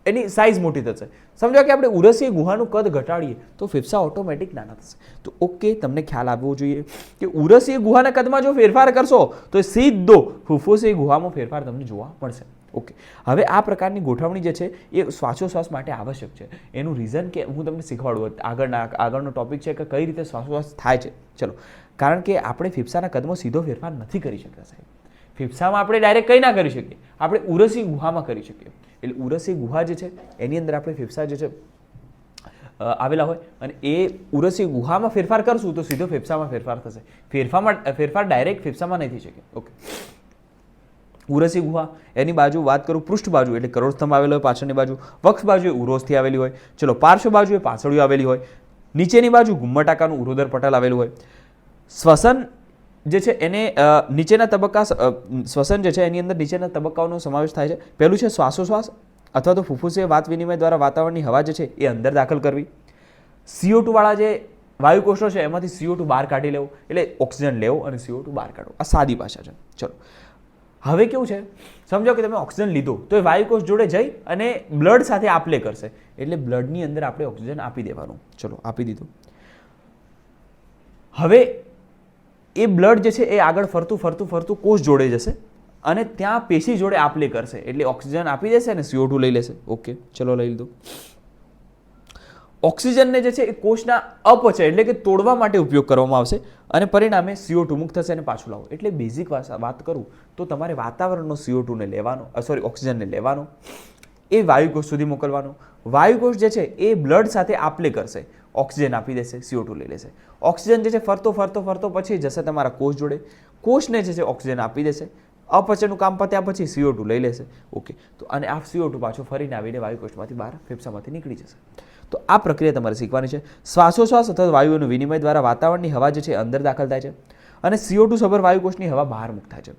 એની સાઇઝ મોટી થશે. સમજો કે આપણે ઉરસીય ગુહાનું કદ ઘટાડીએ તો ફેફસા ઓટોમેટિક નાના થશે. તો ઓકે, તમને ખ્યાલ આવવો જોઈએ કે ઉરસીય ગુહાના કદમાં જો ફેરફાર કરશો તો સીધો ફુફ્ફુસીય ગુહામાં ફેરફાર તમને જોવા મળશે. ઓકે. હવે આ પ્રકારની ગોઠવણી જે છે એ શ્વાસોશ્વાસ માટે આવશ્યક છે. એનું રીઝન કે હું તમને શીખવાડું, આગળનો ટોપિક છે કે કઈ રીતે શ્વાસોશ્વાસ થાય છે. ચલો, કારણ કે આપણે ફેફસાના કદમાં સીધો ફેરફાર નથી કરી શકતા સાહેબ. ફેફસામાં આપણે ડાયરેક્ટ કંઈ ના કરી શકીએ, આપણે ઉરસીય ગુહામાં કરી શકીએ. એટલે ઉરસીય ગુહા જે છે એની અંદર આપણે ફેફસા જે છે આવેલા હોય અને એ ઉરસીય ગુહામાં ફેરફાર કરશું તો સીધો ફેફસામાં ફેરફાર થશે. ફેરફાર ડાયરેક્ટ ફેફસામાં નથી થઈ શકે. ઓકે. ઉરસીય ગુહા એની બાજુ વાત કરું, પૃષ્ઠ બાજુ એટલે કરોડસ્તંભ આવેલો હોય, પાછળની બાજુ વક્ષ બાજુ એ ઉરોસ્થિ આવેલી હોય. ચલો, પાર્શ્વ બાજુ એ પાછળિયું આવેલી હોય, નીચેની બાજુ ઘુમ્મટ આકારનું ઉરોદર પટલ આવેલું હોય. શ્વસન જે છે એને નીચેના તબક્કા, શ્વસન જે છે એની અંદર નીચેના તબક્કાઓનો સમાવેશ થાય છે. પહેલું છે શ્વાસોશ્વાસ અથવા તો ફુફ્ફુસીય વાત વિનિમય દ્વારા વાતાવરણની હવા જે છે એ અંદર દાખલ કરવી. CO2 વાળા જે વાયુકોષો છે એમાંથી CO2 બહાર કાઢી લેવું, એટલે ઓક્સિજન લેવો અને CO2 બહાર કાઢવો. આ સાદી ભાષા છે. ચલો, હવે કેવું છે, સમજો કે તમે ઓક્સિજન લીધો તો એ વાયુકોષ જોડે જઈ અને બ્લડ સાથે આપલે કરશે, એટલે બ્લડની અંદર આપણે ઓક્સિજન આપી દેવાનું. ચલો, આપી દીધું. હવે એ બ્લડ જે છે એ આગળ ફરતું કોષ જોડે જશે અને ત્યાં પેશી જોડે આપલે કરશે, એટલે ઓક્સિજન આપી દેશે અને CO2 લઈ લેશે. ઓકે, ચલો લઈ લીધું. ઓક્સિજનને જે છે એ કોષના અપચય એટલે કે તોડવા માટે ઉપયોગ કરવામાં આવશે અને પરિણામે CO2 મુક્ત થશે અને પાછું લાવો. એટલે બેઝિક વાત કરું તો તમારે વાતાવરણનો CO2 ને લેવાનો, ઓક્સિજનને લેવાનો, એ વાયુકોષ સુધી મોકલવાનો. વાયુકોષ જે છે એ બ્લડ સાથે આપલે કરશે, ઓક્સિજન આપી દેશે, CO2 લઈ લેશે. ઓક્સિજન જે છે ફરતો પછી જશે તમારા કોષ જોડે, કોષને જે છે ઓક્સિજન આપી દેશે, અપચયનું કામ પત્યા પછી CO2 લઈ લેશે. ઓકે. તો અને આ CO2 પાછો ફરીને આવીને વાયુકોષમાંથી બહાર ફેફસામાંથી નીકળી જશે. તો આ પ્રક્રિયા તમારે શીખવાની છે. શ્વાસોશ્વાસ અથવા વાયુઓનું વિનિમય દ્વારા વાતાવરણની હવા જે છે અંદર દાખલ થાય છે અને CO2 સભર વાયુકોષની હવા બહાર મુક્ત થાય છે.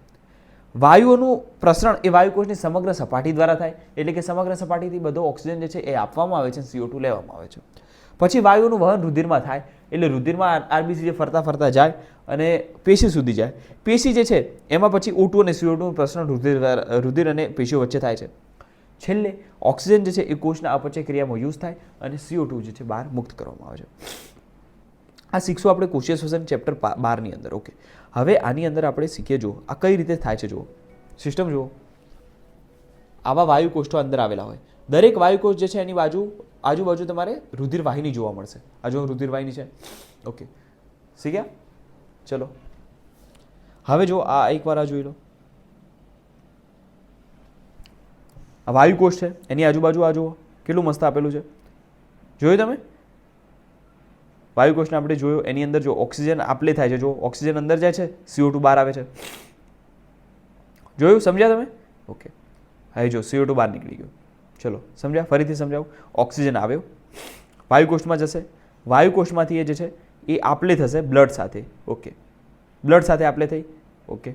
વાયુઓનું પ્રસરણ એ વાયુકોષની સમગ્ર સપાટી દ્વારા થાય, એટલે કે સમગ્ર સપાટીથી બધો ઓક્સિજન જે છે એ આપવામાં આવે છે, CO2 લેવામાં આવે છે. પછી વાયુઓનું વહન રુધિરમાં થાય, એટલે રુધિરમાં RBC જે ફરતા જાય અને પેશી સુધી જાય. પેશી જે છે એમાં પછી O2 અને CO2 નું પ્રસરણ રુધિર અને પેશીઓ વચ્ચે થાય છે. છેલ્લે ઓક્સિજન જે છે એ કોષના અપચય ક્રિયામાં યુઝ થાય અને CO2 જે છે બહાર મુક્ત કરવામાં આવે છે. આ શીખશું આપણે કોષીય શ્વસન ચેપ્ટર 12 ની અંદર. ઓકે. હવે આની અંદર આપણે શીખીએ, જુઓ આ કઈ રીતે થાય છે. જુઓ સિસ્ટમ, જુઓ આવા વાયુકોષો અંદર આવેલા હોય. દરેક વાયુકોષ જે છે એની આજુબાજુ તમારે રુધિરવાહિની જોવા મળશે. આ જો રુધિરવાહિની છે. ઓકે, શીખ્યા? ચલો, હવે જો આ એકવાર આ જોઈ લો. આ વાયુકોષ છે, એની આજુબાજુ આ જુઓ કેટલું મસ્ત આપેલું છે. જોયું તમે? વાયુકોષને આપણે જોયો, એની અંદર જો ઓક્સિજન આપલે થાય છે, જો ઓક્સિજન અંદર જાય છે, CO2 બહાર આવે છે. જોયું? સમજ્યા તમે? ઓકે. હવે જો CO2 બહાર નીકળી ગયો. ચલો સમજ્યા? ફરીથી સમજાવું. ઓક્સિજન આવ્યો, વાયુકોષમાં જશે, વાયુકોષમાંથી એ જે છે એ આપલે થશે બ્લડ સાથે. ઓકે, બ્લડ સાથે આપલે થઈ. ઓકે,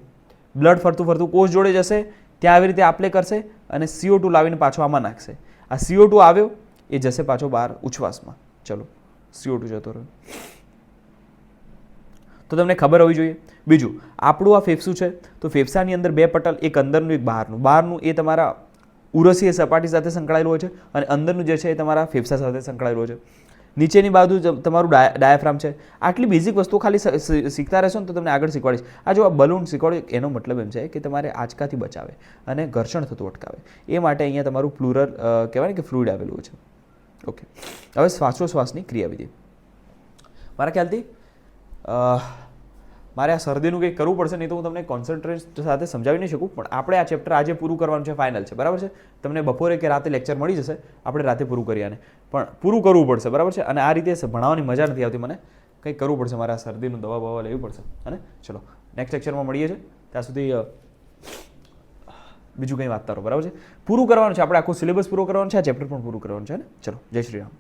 બ્લડ ફરતું કોષ જોડે જશે, ત્યાં આવી રીતે આપલે કરશે અને CO2 લાવીને પાછો આમાં નાખશે. આ CO2 આવ્યો એ જશે પાછો બહાર ઉચ્છ્વાસમાં. ચલો, CO2 જતો રહ્યો. તો તમને ખબર હોવી જોઈએ. બીજું, આપણું આ ફેફસું છે તો ફેફસાની અંદર બે પટલ, એક અંદરનું એક બહારનું. બહારનું એ તમારા ઉરસીય સપાટી સાથે સંકળાયેલું હોય છે અને અંદરનું જે છે એ તમારા ફેફસા સાથે સંકળાયેલું હોય છે. નીચેની બાજુ તમારું ડાયાફ્રામ છે. આટલી બેઝિક વસ્તુ ખાલી શીખતા રહેશો ને તો તમને આગળ શીખવાડીશ. આ જો આ બલૂન શીખવાડ્યું એનો મતલબ એમ છે કે તમારે આંચકાથી બચાવે અને ઘર્ષણ થતું અટકાવે. એ માટે અહીંયા તમારું પ્લુરલ કહેવાય ને કે ફ્લુઇડ આવેલું છે. ઓકે. હવે શ્વાસોશ્વાસની ક્રિયાવિધિ. મારા ખ્યાલથી મારે આ શરદીનું કંઈક કરવું પડશે, નહીં તો હું તમને કોન્સન્ટ્રેટ સાથે સમજાવી નહીં શકું. પણ આપણે આ ચેપ્ટર આજે પૂરું કરવાનું છે, ફાઇનલ છે, બરાબર છે. તમને બપોરે કે રાતે લેક્ચર મળી જશે, આપણે રાતે પૂરું કરીએ આને, પણ પૂરું કરવું પડશે, બરાબર છે. અને આ રીતે ભણાવવાની મજા નથી આવતી મને, કંઈક કરવું પડશે, મારે આ શરદીનું દવા બવા લેવી પડશે. અને ચલો નેક્સ્ટ લેક્ચરમાં મળીએ છીએ, ત્યાં સુધી બીજું કંઈ વાંચતા રહો, બરાબર છે. પૂરું કરવાનું છે આપણે, આખું સિલેબસ પૂરો કરવાનું છે, આ ચેપ્ટર પણ પૂરું કરવાનું છે ને. ચલો, જય શ્રી રામ.